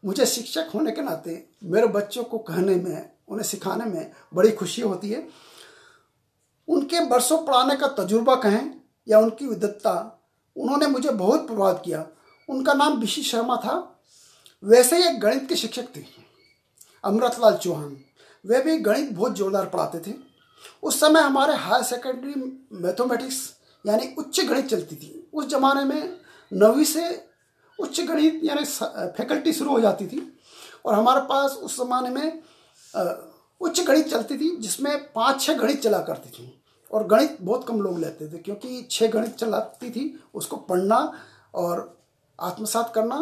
मुझे शिक्षक होने के नाते मेरे बच्चों को कहने में, उन्हें सिखाने में बड़ी खुशी होती है। उनके बरसों पढ़ाने का तजुर्बा कहें या उनकी विद्वत्ता, उन्होंने मुझे बहुत प्रभावित किया। उनका नाम बीसी शर्मा था। वैसे ही एक गणित के शिक्षक थे अमृतलाल चौहान। वे भी गणित बहुत जोरदार पढ़ाते थे। उस समय हमारे हायर सेकेंडरी मैथमेटिक्स यानी उच्च गणित चलती थी। उस जमाने में 9वीं से उच्च गणित यानी फैकल्टी शुरू हो जाती थी और हमारे पास उस जमाने में उच्च गणित चलती थी जिसमें 5-6 गणित चला करती थी और गणित बहुत कम लोग लेते थे क्योंकि 6 गणित चलाती थी, उसको पढ़ना और आत्मसात करना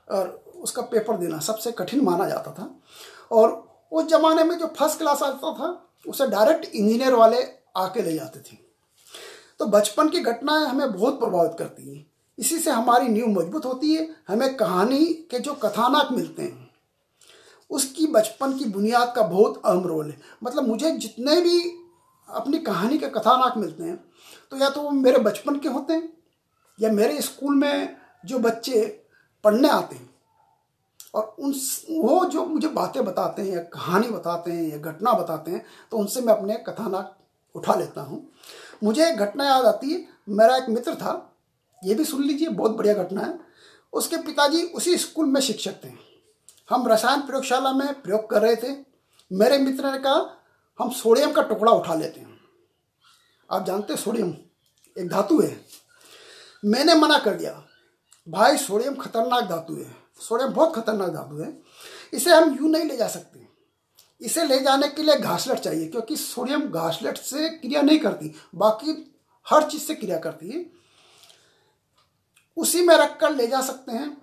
और उसका पेपर देना सबसे कठिन माना जाता था। और उस जमाने में जो फर्स्ट क्लास आता था उसे डायरेक्ट इंजीनियर वाले आके ले जाते थे। तो बचपन की घटनाएं हमें बहुत प्रभावित करती हैं। इसी से हमारी नींव मजबूत होती है। हमें कहानी के जो कथानक मिलते हैं उसकी बचपन की बुनियाद का बहुत अहम रोल है। मतलब मुझे जितने भी अपनी कहानी के कथानक मिलते हैं तो या तो वो मेरे बचपन के होते हैं या मेरे स्कूल में जो बच्चे पढ़ने आते हैं और उन वो जो मुझे बातें बताते हैं या कहानी बताते हैं या घटना बताते हैं तो उनसे मैं अपने कथानक उठा लेता हूँ। मुझे एक घटना याद आती है। मेरा एक मित्र था, ये भी सुन लीजिए, बहुत बढ़िया घटना है। उसके पिताजी उसी स्कूल में शिक्षक थे। हम रसायन प्रयोगशाला में प्रयोग कर रहे थे। मेरे मित्र ने कहा हम सोडियम का टुकड़ा उठा लेते हैं। आप जानते हैं सोडियम एक धातु है। मैंने मना कर दिया, भाई सोडियम खतरनाक धातु है, सोडियम बहुत खतरनाक धातु है, इसे हम यूं नहीं ले जा सकते। इसे ले जाने के लिए घासलेट चाहिए, क्योंकि सोडियम घासलेट से क्रिया नहीं करती, बाकी हर चीज से क्रिया करती है। उसी में रखकर ले जा सकते हैं।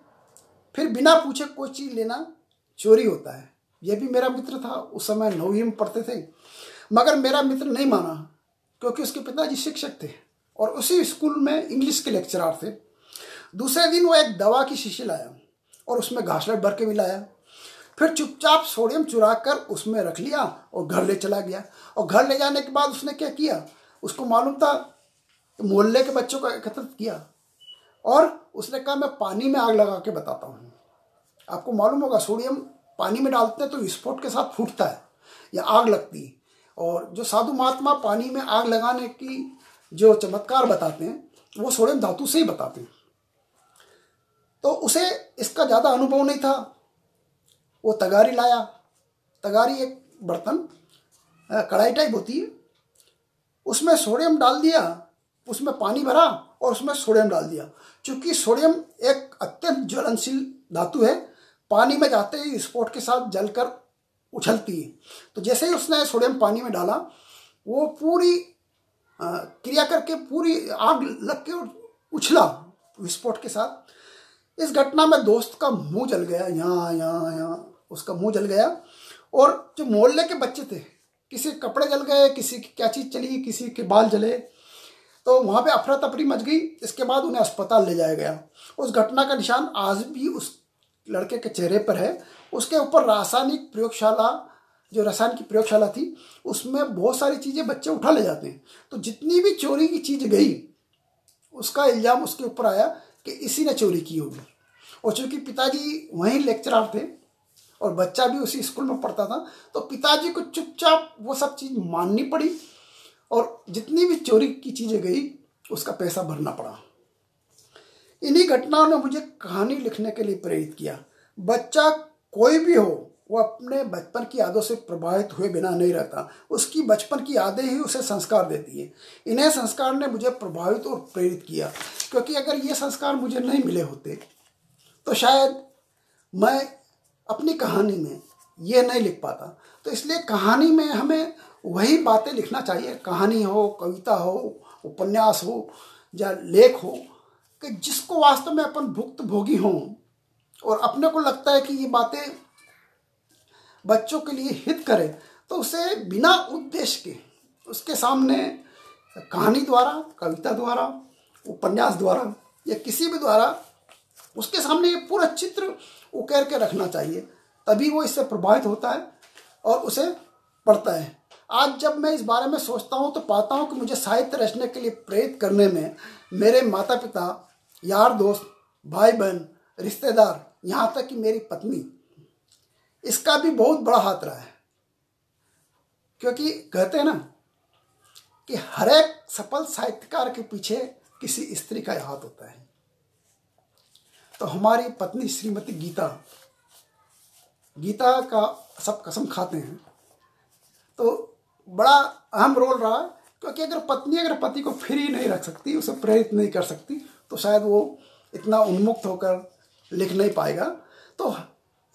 फिर बिना पूछे कोई चीज लेना चोरी होता है। यह भी मेरा मित्र था, उस समय 9वीं में पढ़ते थे। मगर मेरा मित्र नहीं माना, क्योंकि उसके पिताजी शिक्षक थे और उसी स्कूल में इंग्लिश के लेक्चरर थे। दूसरे दिन वो एक दवा की शीशी लाया और उसमें घासलेट भर के भी लाया। फिर चुपचाप सोडियम चुरा कर उसमें रख लिया और घर ले चला गया। और घर ले जाने के बाद उसने क्या किया, उसको मालूम था, मोहल्ले के बच्चों को एकत्रित किया और उसने कहा मैं पानी में आग लगा के बताता हूँ। आपको मालूम होगा सोडियम पानी में डालते हैं तो विस्फोट के साथ फूटता है या आग लगती है। और जो साधु महात्मा पानी में आग लगाने की जो चमत्कार बताते हैं वो सोडियम धातु से ही बताते हैं। तो उसे इसका ज़्यादा अनुभव नहीं था। वो तगारी लाया। तगारी एक बर्तन, कढ़ाई टाइप होती है, उसमें सोडियम डाल दिया, उसमें पानी भरा और उसमें सोडियम डाल दिया। क्योंकि सोडियम एक अत्यंत ज्वलनशील धातु है, पानी में जाते ही विस्फोट के साथ जलकर उछलती है। तो जैसे ही उसने सोडियम पानी में डाला वो पूरी क्रिया करके पूरी आग लग के उछला विस्फोट के साथ। इस घटना में दोस्त का मुंह जल गया, यहाँ उसका मुंह जल गया। और जो मोहल्ले के बच्चे थे, किसी के कपड़े जल गए, किसी की क्या चीज़ चली, किसी के बाल जले, तो वहाँ पे अफरा तफरी मच गई। इसके बाद उन्हें अस्पताल ले जाया गया। उस घटना का निशान आज भी उस लड़के के चेहरे पर है। उसके ऊपर रासायनिक प्रयोगशाला, जो रसायन की प्रयोगशाला थी, उसमें बहुत सारी चीज़ें बच्चे उठा ले जाते हैं। तो जितनी भी चोरी की चीज़ गई उसका इल्ज़ाम उसके ऊपर आया कि इसी ने चोरी की होगी। और चूँकि पिताजी वहीं लेक्चरर थे और बच्चा भी उसी स्कूल में पढ़ता था, तो पिताजी को चुपचाप वो सब चीज़ माननी पड़ी और जितनी भी चोरी की चीज़ें गई उसका पैसा भरना पड़ा। इन्हीं घटनाओं ने मुझे कहानी लिखने के लिए प्रेरित किया। बच्चा कोई भी हो, वो अपने बचपन की यादों से प्रभावित हुए बिना नहीं रहता। उसकी बचपन की यादें ही उसे संस्कार देती है। इन्हें संस्कार ने मुझे प्रभावित और प्रेरित किया, क्योंकि अगर ये संस्कार मुझे नहीं मिले होते तो शायद मैं अपनी कहानी में ये नहीं लिख पाता। तो इसलिए कहानी में हमें वही बातें लिखना चाहिए, कहानी हो, कविता हो, उपन्यास हो या लेख हो, कि जिसको वास्तव में अपन भुक्त भोगी हों और अपने को लगता है कि ये बातें बच्चों के लिए हित करे, तो उसे बिना उद्देश्य के उसके सामने कहानी द्वारा, कविता द्वारा, उपन्यास द्वारा या किसी भी द्वारा उसके सामने ये पूरा चित्र उकेर के रखना चाहिए। तभी वो इससे प्रभावित होता है और उसे पढ़ता है। आज जब मैं इस बारे में सोचता हूँ तो पाता हूँ कि मुझे साहित्य रचने के लिए प्रेरित करने में मेरे माता पिता, यार दोस्त, भाई बहन, रिश्तेदार, यहाँ तक कि मेरी पत्नी, इसका भी बहुत बड़ा हाथ रहा है। क्योंकि कहते हैं ना कि हर एक सफल साहित्यकार के पीछे किसी स्त्री का हाथ होता है। तो हमारी पत्नी श्रीमती गीता का सब कसम खाते हैं, तो बड़ा अहम रोल रहा है। क्योंकि अगर पति को फ्री नहीं रख सकती, उसे प्रेरित नहीं कर सकती, तो शायद वो इतना उन्मुक्त होकर लिख नहीं पाएगा। तो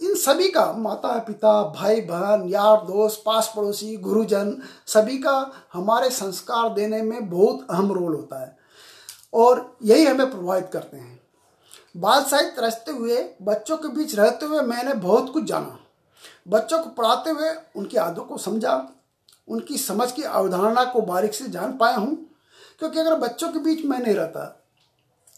इन सभी का, माता पिता, भाई बहन, यार दोस्त, पास पड़ोसी, गुरुजन, सभी का हमारे संस्कार देने में बहुत अहम रोल होता है और यही हमें प्रभावित करते हैं। बाल साहित्य रचते हुए, बच्चों के बीच रहते हुए मैंने बहुत कुछ जाना। बच्चों को पढ़ाते हुए उनकी आदतों को समझा, उनकी समझ की अवधारणा को बारीक से जान पाया हूँ। क्योंकि अगर बच्चों के बीच मैं नहीं रहता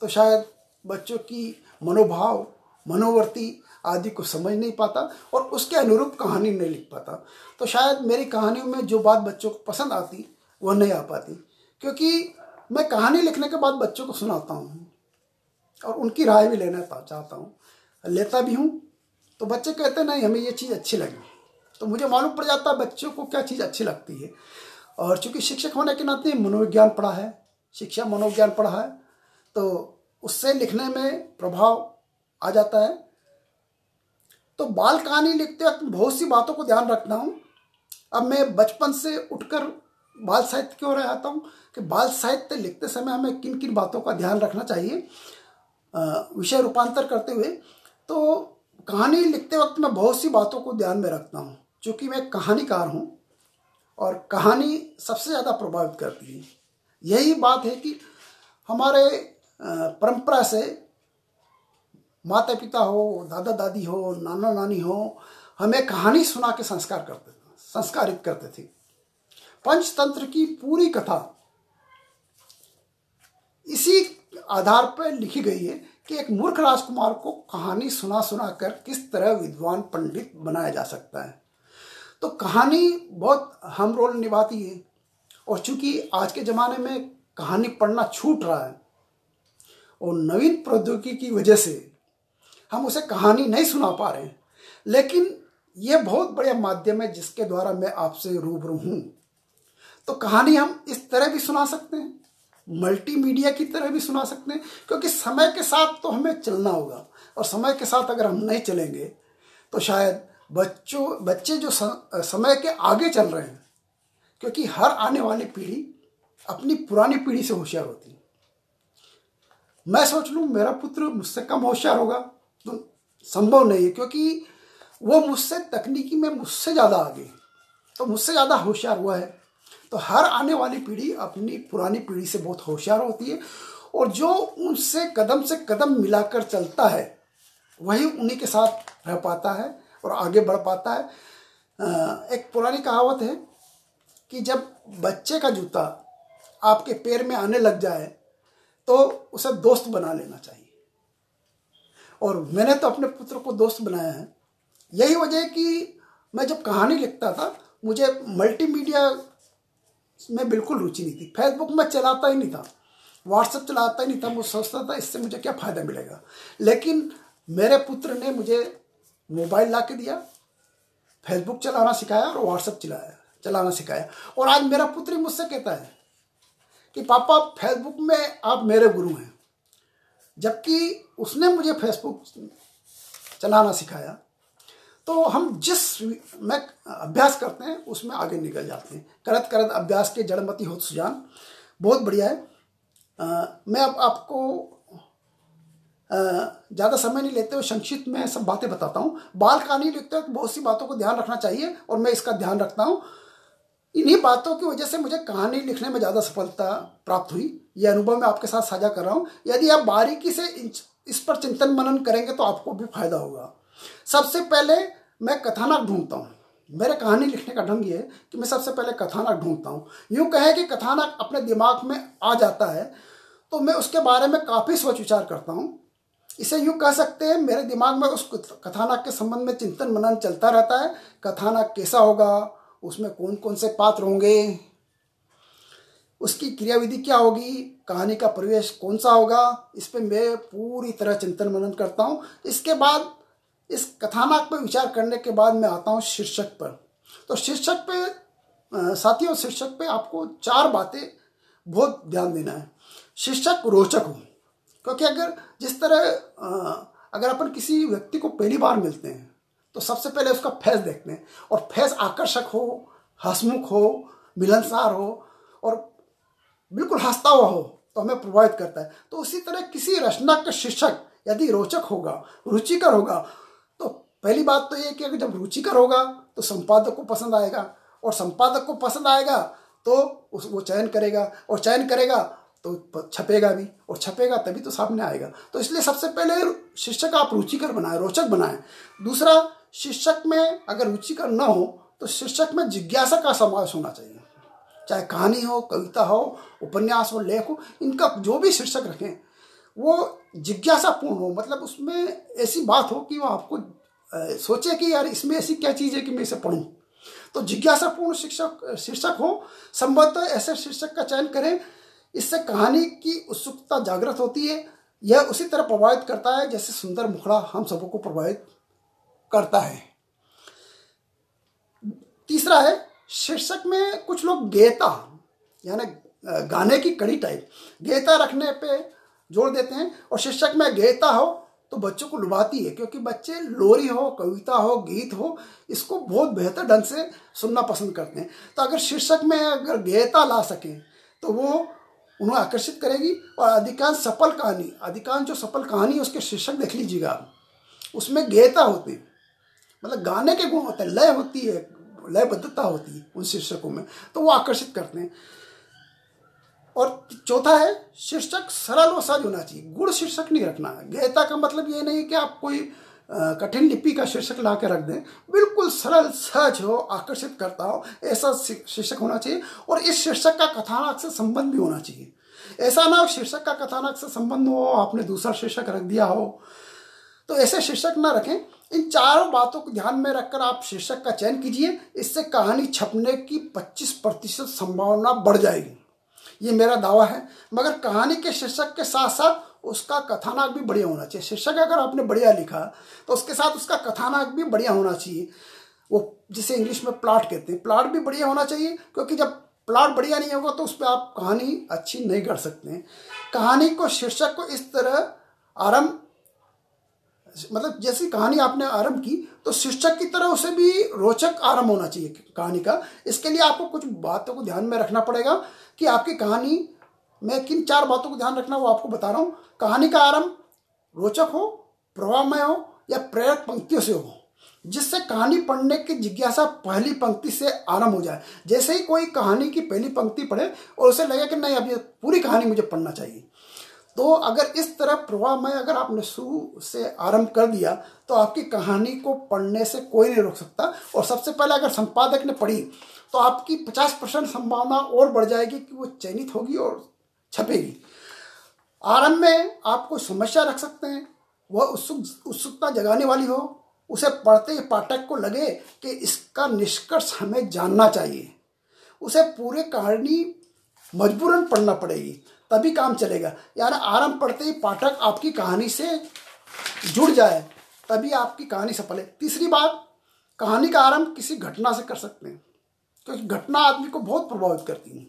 तो शायद बच्चों की मनोभाव, मनोवर्ती आदि को समझ नहीं पाता और उसके अनुरूप कहानी नहीं लिख पाता। तो शायद मेरी कहानियों में जो बात बच्चों को पसंद आती वह नहीं आ पाती, क्योंकि मैं कहानी लिखने के बाद बच्चों को सुनाता हूँ और उनकी राय भी लेना चाहता हूँ, लेता भी हूँ। तो बच्चे कहते नहीं हमें ये चीज़ अच्छी लगी, तो मुझे मालूम पड़ जाता है बच्चों को क्या चीज़ अच्छी लगती है। और चूँकि शिक्षक होने के नाते मनोविज्ञान पढ़ा है, शिक्षा मनोविज्ञान पढ़ा है, तो उससे लिखने में प्रभाव आ जाता है। तो बाल कहानी लिखते वक्त बहुत सी बातों को ध्यान रखता हूँ। अब मैं बचपन से उठकर बाल साहित्य की ओर आता हूँ कि बाल साहित्य लिखते समय हमें किन किन बातों का ध्यान रखना चाहिए विषय रूपांतर करते हुए। तो कहानी लिखते वक्त मैं बहुत सी बातों को ध्यान में रखता हूँ, क्योंकि मैं कहानीकार हूँ और कहानी सबसे ज़्यादा प्रभावित करती है। यही बात है कि हमारे परंपरा से माता पिता हो, दादा दादी हो, नाना नानी हो, हमें कहानी सुना के संस्कारित करते थे। पंचतंत्र की पूरी कथा इसी आधार पर लिखी गई है कि एक मूर्ख राजकुमार को कहानी सुना सुना कर किस तरह विद्वान पंडित बनाया जा सकता है। तो कहानी बहुत अहम रोल निभाती है। और चूंकि आज के ज़माने में कहानी पढ़ना छूट रहा है और नवीन प्रौद्योगिकी की वजह से हम उसे कहानी नहीं सुना पा रहे हैं, लेकिन यह बहुत बढ़िया माध्यम है जिसके द्वारा मैं आपसे रूबरू हूँ। तो कहानी हम इस तरह भी सुना सकते हैं, मल्टीमीडिया की तरह भी सुना सकते हैं, क्योंकि समय के साथ तो हमें चलना होगा और समय के साथ अगर हम नहीं चलेंगे तो शायद बच्चे जो समय के आगे चल रहे हैं, क्योंकि हर आने वाली पीढ़ी अपनी पुरानी पीढ़ी से होशियार होती है। मैं सोच लूँ मेरा पुत्र मुझसे कम होशियार होगा तो संभव नहीं है, क्योंकि वो मुझसे तकनीकी में मुझसे ज़्यादा आगे, तो मुझसे ज़्यादा होशियार हुआ है। तो हर आने वाली पीढ़ी अपनी पुरानी पीढ़ी से बहुत होशियार होती है और जो उनसे कदम से कदम मिलाकर चलता है वही उन्हीं के साथ रह पाता है और आगे बढ़ पाता है। एक पुरानी कहावत है कि जब बच्चे का जूता आपके पैर में आने लग जाए तो उसे दोस्त बना लेना चाहिए, और मैंने तो अपने पुत्र को दोस्त बनाया है। यही वजह है कि मैं जब कहानी लिखता था मुझे मल्टीमीडिया में बिल्कुल रुचि नहीं थी। फेसबुक में चलाता ही नहीं था, व्हाट्सएप चलाता ही नहीं था। मुझे सोचता था इससे मुझे क्या फ़ायदा मिलेगा, लेकिन मेरे पुत्र ने मुझे मोबाइल ला के दिया, फेसबुक चलाना सिखाया और व्हाट्सएप चलाना सिखाया। और आज मेरा पुत्र मुझसे कहता है कि पापा फेसबुक में आप मेरे गुरु हैं, जबकि उसने मुझे फेसबुक चलाना सिखाया। तो हम जिस में अभ्यास करते हैं उसमें आगे निकल जाते हैं। करत करत अभ्यास के जड़मति होत सुजान, बहुत बढ़िया है। मैं अब आपको ज़्यादा समय नहीं लेते हुए संक्षिप्त में सब बातें बताता हूँ। बाल कहानी लिखते वक्त बहुत सी बातों को ध्यान रखना चाहिए और मैं इसका ध्यान रखता हूँ। इन्हीं बातों की वजह से मुझे कहानी लिखने में ज़्यादा सफलता प्राप्त हुई। यह अनुभव मैं आपके साथ साझा कर रहा हूँ। यदि आप बारीकी से इस पर चिंतन मनन करेंगे तो आपको भी फायदा होगा। सबसे पहले मैं कथानक ढूंढता हूँ। मेरे कहानी लिखने का ढंग ये है कि मैं सबसे पहले कथानक ढूंढता हूँ। यूँ कहें कि कथानक अपने दिमाग में आ जाता है तो मैं उसके बारे में काफ़ी सोच विचार करता हूँ। इसे यूँ कह सकते हैं मेरे दिमाग में उस कथानक के संबंध में चिंतन मनन चलता रहता है। कथानक कैसा होगा, उसमें कौन कौन से पात्र होंगे, उसकी क्रियाविधि क्या होगी, कहानी का परिवेश कौन सा होगा, इस पर मैं पूरी तरह चिंतन मनन करता हूँ। इसके बाद इस कथानक पर विचार करने के बाद मैं आता हूँ शीर्षक पर। तो शीर्षक पे साथियों, शीर्षक पे आपको 4 बातें बहुत ध्यान देना है। शीर्षक रोचक हो, क्योंकि अगर अपन किसी व्यक्ति को पहली बार मिलते हैं तो सबसे पहले उसका फेस देखते हैं, और फेस आकर्षक हो, हंसमुख हो, मिलनसार हो और बिल्कुल हंसता हुआ हो तो हमें प्रभावित करता है। तो उसी तरह किसी रचना का शीर्षक यदि रोचक होगा, रुचिकर होगा, तो पहली बात तो ये कि अगर जब रुचिकर होगा तो संपादक को पसंद आएगा, और संपादक को पसंद आएगा तो वो चयन करेगा, और चयन करेगा तो छपेगा भी, और छपेगा तभी तो सामने आएगा। तो इसलिए सबसे पहले शीर्षक आप रुचिकर बनाएं, रोचक बनाएं। दूसरा, शीर्षक में अगर रुचिकर न हो तो शीर्षक में जिज्ञासा का समावेश होना चाहिए। चाहे कहानी हो, कविता हो, उपन्यास हो, लेख हो, इनका जो भी शीर्षक रखें वो जिज्ञासापूर्ण हो। मतलब उसमें ऐसी बात हो कि वो आपको सोचे कि यार इसमें ऐसी क्या चीज़ है कि मैं इसे पढूं। तो जिज्ञासापूर्ण शीर्षक हो। संभवतः ऐसे शीर्षक का चयन करें, इससे कहानी की उत्सुकता जागृत होती है। यह उसी तरह प्रभावित करता है जैसे सुंदर मुखड़ा हम सबों को प्रभावित करता है। तीसरा है, शीर्षक में कुछ लोग गेयता यानी गाने की कड़ी टाइप गेयता रखने पे जोर देते हैं, और शीर्षक में गेयता हो तो बच्चों को लुभाती है, क्योंकि बच्चे लोरी हो, कविता हो, गीत हो, इसको बहुत बेहतर ढंग से सुनना पसंद करते हैं। तो अगर शीर्षक में अगर गेयता ला सकें तो वो उन्हें आकर्षित करेगी। और अधिकांश जो सफल कहानी उसके शीर्षक देख लीजिएगा आप, उसमें गेयता होती है, मतलब गाने के गुण होते हैं, लय होती है, लयबद्धता होती है उन शीर्षकों में, तो वो आकर्षित करते हैं। और चौथा है, शीर्षक सरल और सहज होना चाहिए, गुण शीर्षक नहीं रखना है। गेयता का मतलब ये नहीं कि आप कोई कठिन लिपि का शीर्षक ला के रख दें, बिल्कुल सरल सहज हो, आकर्षित करता हो, ऐसा शीर्षक होना चाहिए। और इस शीर्षक का कथानक से संबंध भी होना चाहिए। ऐसा ना हो शीर्षक का कथानक से संबंध हो, आपने दूसरा शीर्षक रख दिया हो, तो ऐसे शीर्षक ना रखें। इन चारों बातों को ध्यान में रखकर आप शीर्षक का चयन कीजिए, इससे कहानी छपने की 25% संभावना बढ़ जाएगी, ये मेरा दावा है। मगर कहानी के शीर्षक के साथ साथ उसका कथानक भी बढ़िया होना चाहिए। शीर्षक अगर आपने बढ़िया लिखा तो उसके साथ उसका कथानक भी बढ़िया होना चाहिए, वो जिसे इंग्लिश में प्लॉट कहते हैं। प्लॉट भी बढ़िया होना चाहिए, क्योंकि जब प्लॉट बढ़िया नहीं होगा तो उस पर आप कहानी अच्छी नहीं कर सकते हैं। कहानी को, शीर्षक को इस तरह आरंभ, मतलब जैसी कहानी आपने आरंभ की तो शीर्षक की तरह उसे भी रोचक आरंभ होना चाहिए कहानी का। इसके लिए आपको कुछ बातों को ध्यान में रखना पड़ेगा कि आपकी कहानी में किन 4 बातों को ध्यान रखना, वो आपको बता रहा हूँ। कहानी का आरंभ रोचक हो, प्रभावमय हो या प्रेरक पंक्तियों से हो, जिससे कहानी पढ़ने की जिज्ञासा पहली पंक्ति से आरंभ हो जाए। जैसे ही कोई कहानी की पहली पंक्ति पढ़े और उसे लगे कि नहीं अब ये पूरी कहानी मुझे पढ़ना चाहिए, तो अगर इस तरह प्रवाह में अगर आपने शुरू से आरंभ कर दिया तो आपकी कहानी को पढ़ने से कोई नहीं रोक सकता। और सबसे पहले अगर संपादक ने पढ़ी तो आपकी 50% संभावना और बढ़ जाएगी कि वो चयनित होगी और छपेगी। आरंभ में आप कोई समस्या रख सकते हैं, वह उत्सुकता जगाने वाली हो, उसे पढ़ते ही पाठक को लगे कि इसका निष्कर्ष हमें जानना चाहिए। उसे पूरे कहानी मजबूरन पढ़ना पड़ेगी, तभी काम चलेगा। यानी आरंभ पढ़ते ही पाठक आपकी कहानी से जुड़ जाए, तभी आपकी कहानी सफल है। तीसरी बात, कहानी का आरंभ किसी घटना से कर सकते हैं, क्योंकि घटना आदमी को बहुत प्रभावित करती है।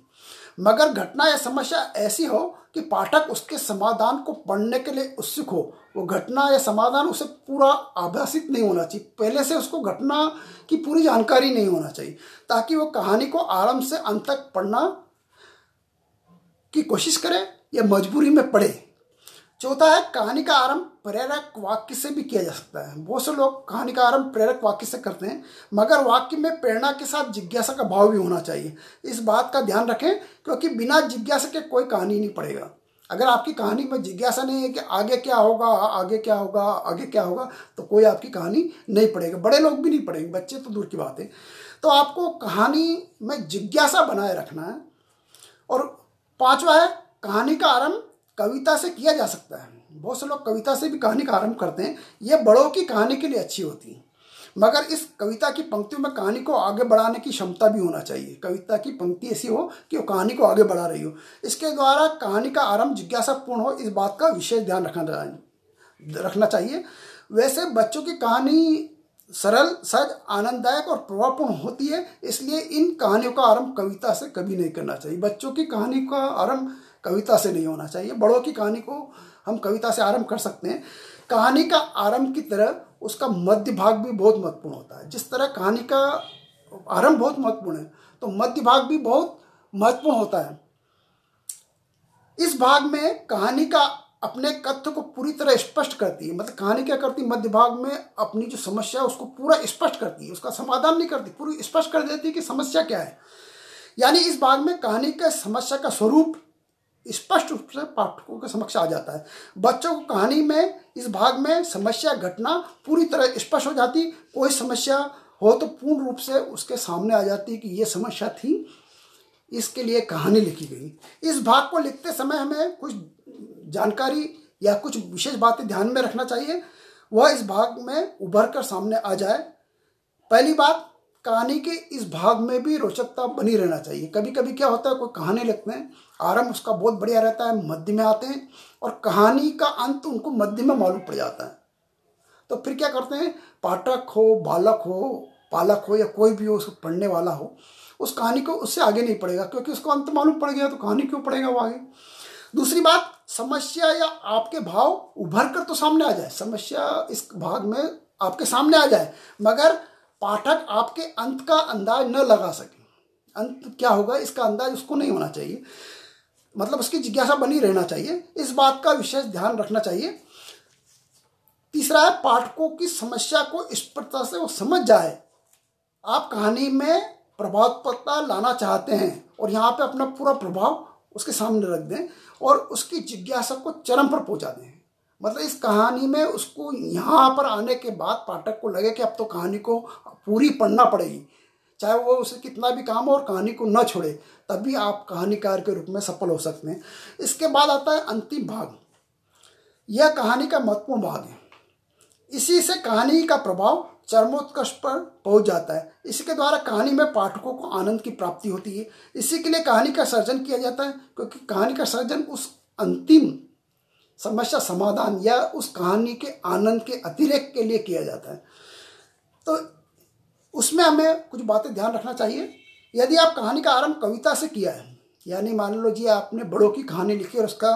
मगर घटना या समस्या ऐसी हो कि पाठक उसके समाधान को पढ़ने के लिए उत्सुक हो। वो घटना या समाधान उसे पूरा आभासित नहीं होना चाहिए, पहले से उसको घटना की पूरी जानकारी नहीं होना चाहिए, ताकि वो कहानी को आरंभ से अंत तक पढ़ना की कोशिश करे या मजबूरी में पढ़े। चौथा है, कहानी का आरंभ प्रेरक वाक्य से भी किया जा सकता है। बहुत से लोग कहानी का आरंभ प्रेरक वाक्य से करते हैं, मगर वाक्य में प्रेरणा के साथ जिज्ञासा का भाव भी होना चाहिए। इस बात का ध्यान रखें, क्योंकि बिना जिज्ञासा के कोई कहानी नहीं पढ़ेगा। अगर आपकी कहानी में जिज्ञासा नहीं है कि आगे क्या होगा, आगे क्या होगा, आगे क्या होगा, तो कोई आपकी कहानी नहीं पढ़ेगा। बड़े लोग भी नहीं पढ़ेंगे, बच्चे तो दूर की बात है। तो आपको कहानी में जिज्ञासा बनाए रखना है। और पांचवा है, कहानी का आरंभ कविता से किया जा सकता है। बहुत से लोग कविता से भी कहानी का आरंभ करते हैं, ये बड़ों की कहानी के लिए अच्छी होती है। मगर इस कविता की पंक्तियों में कहानी को आगे बढ़ाने की क्षमता भी होना चाहिए। कविता की पंक्ति ऐसी हो कि वो कहानी को आगे बढ़ा रही हो। इसके द्वारा कहानी का आरंभ जिज्ञासापूर्ण हो, इस बात का विशेष ध्यान रखना चाहिए। वैसे बच्चों की कहानी सरल, सहज, आनंददायक और प्रभावपूर्ण होती है, इसलिए इन कहानियों का आरंभ कविता से कभी नहीं करना चाहिए। बच्चों की कहानी का आरंभ कविता से नहीं होना चाहिए। बड़ों की कहानी को हम कविता से आरंभ कर सकते हैं। कहानी का आरंभ की तरह उसका मध्य भाग भी बहुत महत्वपूर्ण होता है। जिस तरह कहानी का आरंभ बहुत महत्वपूर्ण है, तो मध्य भाग भी बहुत महत्वपूर्ण होता है। इस भाग में कहानी का अपने कथ्य को पूरी तरह स्पष्ट करती है। मतलब कहानी क्या करती है, मध्य भाग में अपनी जो समस्या है उसको पूरा स्पष्ट करती है, उसका समाधान नहीं करती, पूरी स्पष्ट कर देती है कि समस्या क्या है। यानी इस भाग में कहानी का समस्या का स्वरूप स्पष्ट रूप से पाठकों के समक्ष आ जाता है। बच्चों को कहानी में इस भाग में समस्या, घटना पूरी तरह स्पष्ट हो जाती। कोई समस्या हो तो पूर्ण रूप से उसके सामने आ जाती है कि ये समस्या थी, इसके लिए कहानी लिखी गई। इस भाग को लिखते समय हमें कुछ जानकारी या कुछ विशेष बातें ध्यान में रखना चाहिए, वह इस भाग में उभर कर सामने आ जाए। पहली बात, कहानी के इस भाग में भी रोचकता बनी रहना चाहिए। कभी कभी क्या होता है, कोई कहानी लिखते हैं, आरंभ उसका बहुत बढ़िया रहता है, मध्य में आते हैं और कहानी का अंत उनको मध्य में मालूम पड़ जाता है। तो फिर क्या करते हैं, पाठक हो, बालक हो, पालक हो या कोई भी हो, उसको पढ़ने वाला हो, उस कहानी को उससे आगे नहीं पढ़ेगा, क्योंकि उसको अंत मालूम पड़ गया तो कहानी क्यों पढ़ेगा वो आगे। दूसरी बात, समस्या या आपके भाव उभर कर तो सामने आ जाए, समस्या इस भाग में आपके सामने आ जाए, मगर पाठक आपके अंत का अंदाज न लगा सके। अंत क्या होगा इसका अंदाज उसको नहीं होना चाहिए, मतलब उसकी जिज्ञासा बनी रहना चाहिए। इस बात का विशेष ध्यान रखना चाहिए। तीसरा है, पाठकों की समस्या को स्पष्टता से वो समझ जाए। आप कहानी में प्रभावता लाना चाहते हैं और यहाँ पे अपना पूरा प्रभाव उसके सामने रख दें और उसकी जिज्ञासा को चरम पर पहुंचा दें। मतलब इस कहानी में उसको यहाँ पर आने के बाद पाठक को लगे कि अब तो कहानी को पूरी पढ़ना पड़ेगी, चाहे वो उसे कितना भी काम हो और कहानी को न छोड़े, तभी आप कहानीकार के रूप में सफल हो सकते हैं। इसके बाद आता है अंतिम भाग। यह कहानी का महत्वपूर्ण भाग है। इसी से कहानी का प्रभाव चरमोत्कर्ष पर पहुंच जाता है। इसके द्वारा कहानी में पाठकों को आनंद की प्राप्ति होती है। इसी के लिए कहानी का सर्जन किया जाता है, क्योंकि कहानी का सर्जन उस अंतिम समस्या समाधान या उस कहानी के आनंद के अतिरेक के लिए किया जाता है। तो उसमें हमें कुछ बातें ध्यान रखना चाहिए। यदि आप कहानी का आरंभ कविता से किया है, यानी मान लो जी आपने बड़ों की कहानी लिखी और उसका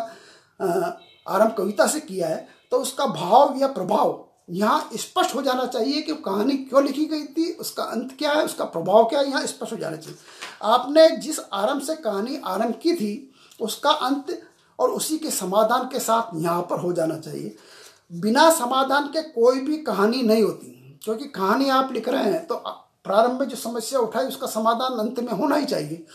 आरंभ कविता से किया है, तो उसका भाव या प्रभाव यहाँ स्पष्ट हो जाना चाहिए कि कहानी क्यों लिखी गई थी, उसका अंत क्या है, उसका प्रभाव क्या है, यहाँ स्पष्ट हो जाना चाहिए। आपने जिस आरंभ से कहानी आरंभ की थी उसका अंत और उसी के समाधान के साथ यहाँ पर हो जाना चाहिए। बिना समाधान के कोई भी कहानी नहीं होती, क्योंकि कहानी आप लिख रहे हैं तो प्रारंभ में जो समस्या उठाई उसका समाधान अंत में होना ही चाहिए,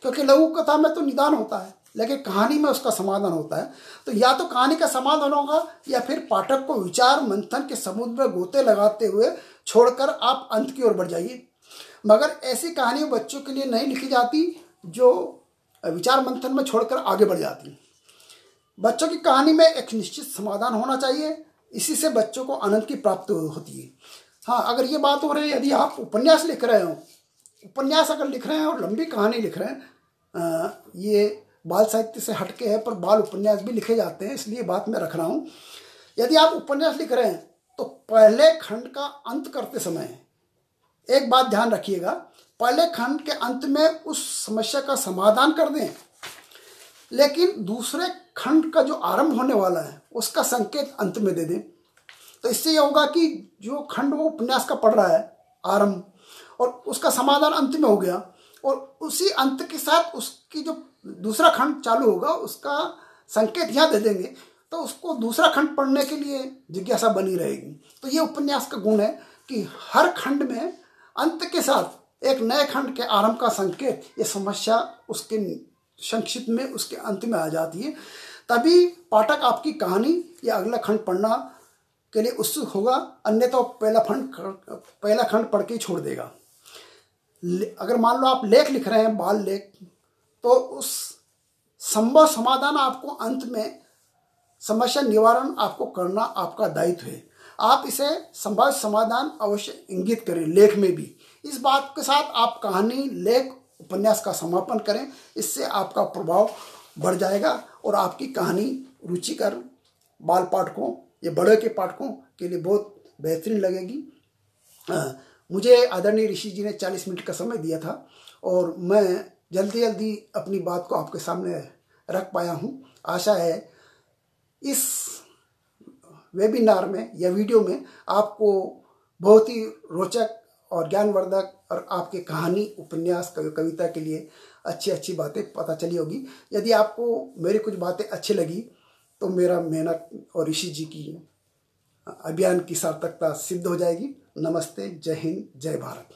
क्योंकि लघु कथा में तो निदान होता है लेकिन कहानी में उसका समाधान होता है। तो या तो कहानी का समाधान होगा या फिर पाठक को विचार मंथन के समुद्र में गोते लगाते हुए छोड़कर आप अंत की ओर बढ़ जाइए। मगर ऐसी कहानी बच्चों के लिए नहीं लिखी जाती जो विचार मंथन में छोड़कर आगे बढ़ जाती। बच्चों की कहानी में एक निश्चित समाधान होना चाहिए, इसी से बच्चों को आनंद की प्राप्ति होती है। हाँ, अगर ये बात हो रही है यदि आप उपन्यास लिख रहे हो, उपन्यास अगर लिख रहे हैं और लंबी कहानी लिख रहे हैं, ये बाल साहित्य से हटके है पर बाल उपन्यास भी लिखे जाते हैं, इसलिए बात मैं रख रहा हूँ। यदि आप उपन्यास लिख रहे हैं तो पहले खंड का अंत करते समय एक बात ध्यान रखिएगा, पहले खंड के अंत में उस समस्या का समाधान कर दें, लेकिन दूसरे खंड का जो आरंभ होने वाला है उसका संकेत अंत में दे दें। तो इससे यह होगा कि जो खंड वो उपन्यास का पढ़ रहा है आरंभ, और उसका समाधान अंत में हो गया, और उसी अंत के साथ उसकी जो दूसरा खंड चालू होगा उसका संकेत यहाँ दे देंगे, तो उसको दूसरा खंड पढ़ने के लिए जिज्ञासा बनी रहेगी। तो ये उपन्यास का गुण है कि हर खंड में अंत के साथ एक नए खंड के आरंभ का संकेत, ये समस्या उसके संक्षिप्त में उसके अंत में आ जाती है। तभी पाठक आपकी कहानी या अगला खंड पढ़ना के लिए उत्सुक होगा, अन्यथा पहला खंड पढ़ के ही छोड़ देगा। अगर मान लो आप लेख लिख रहे हैं, बाल लेख, तो उस संभव समाधान आपको अंत में समस्या निवारण आपको करना आपका दायित्व है। आप इसे संभव समाधान अवश्य इंगित करें लेख में भी। इस बात के साथ आप कहानी, लेख, उपन्यास का समापन करें, इससे आपका प्रभाव बढ़ जाएगा और आपकी कहानी रुचिकर बाल पाठकों या बड़े के पाठकों के लिए बहुत बेहतरीन लगेगी। मुझे आदरणीय ऋषि जी ने 40 मिनट का समय दिया था और मैं जल्दी जल्दी अपनी बात को आपके सामने रख पाया हूँ। आशा है इस वेबिनार में या वीडियो में आपको बहुत ही रोचक और ज्ञानवर्धक और आपके कहानी, उपन्यास, कविता के लिए अच्छी बातें पता चली होगी। यदि आपको मेरी कुछ बातें अच्छी लगी तो मेरा मेहनत और ऋषि जी की अभियान की सार्थकता सिद्ध हो जाएगी। नमस्ते, जय हिंद, जय भारत।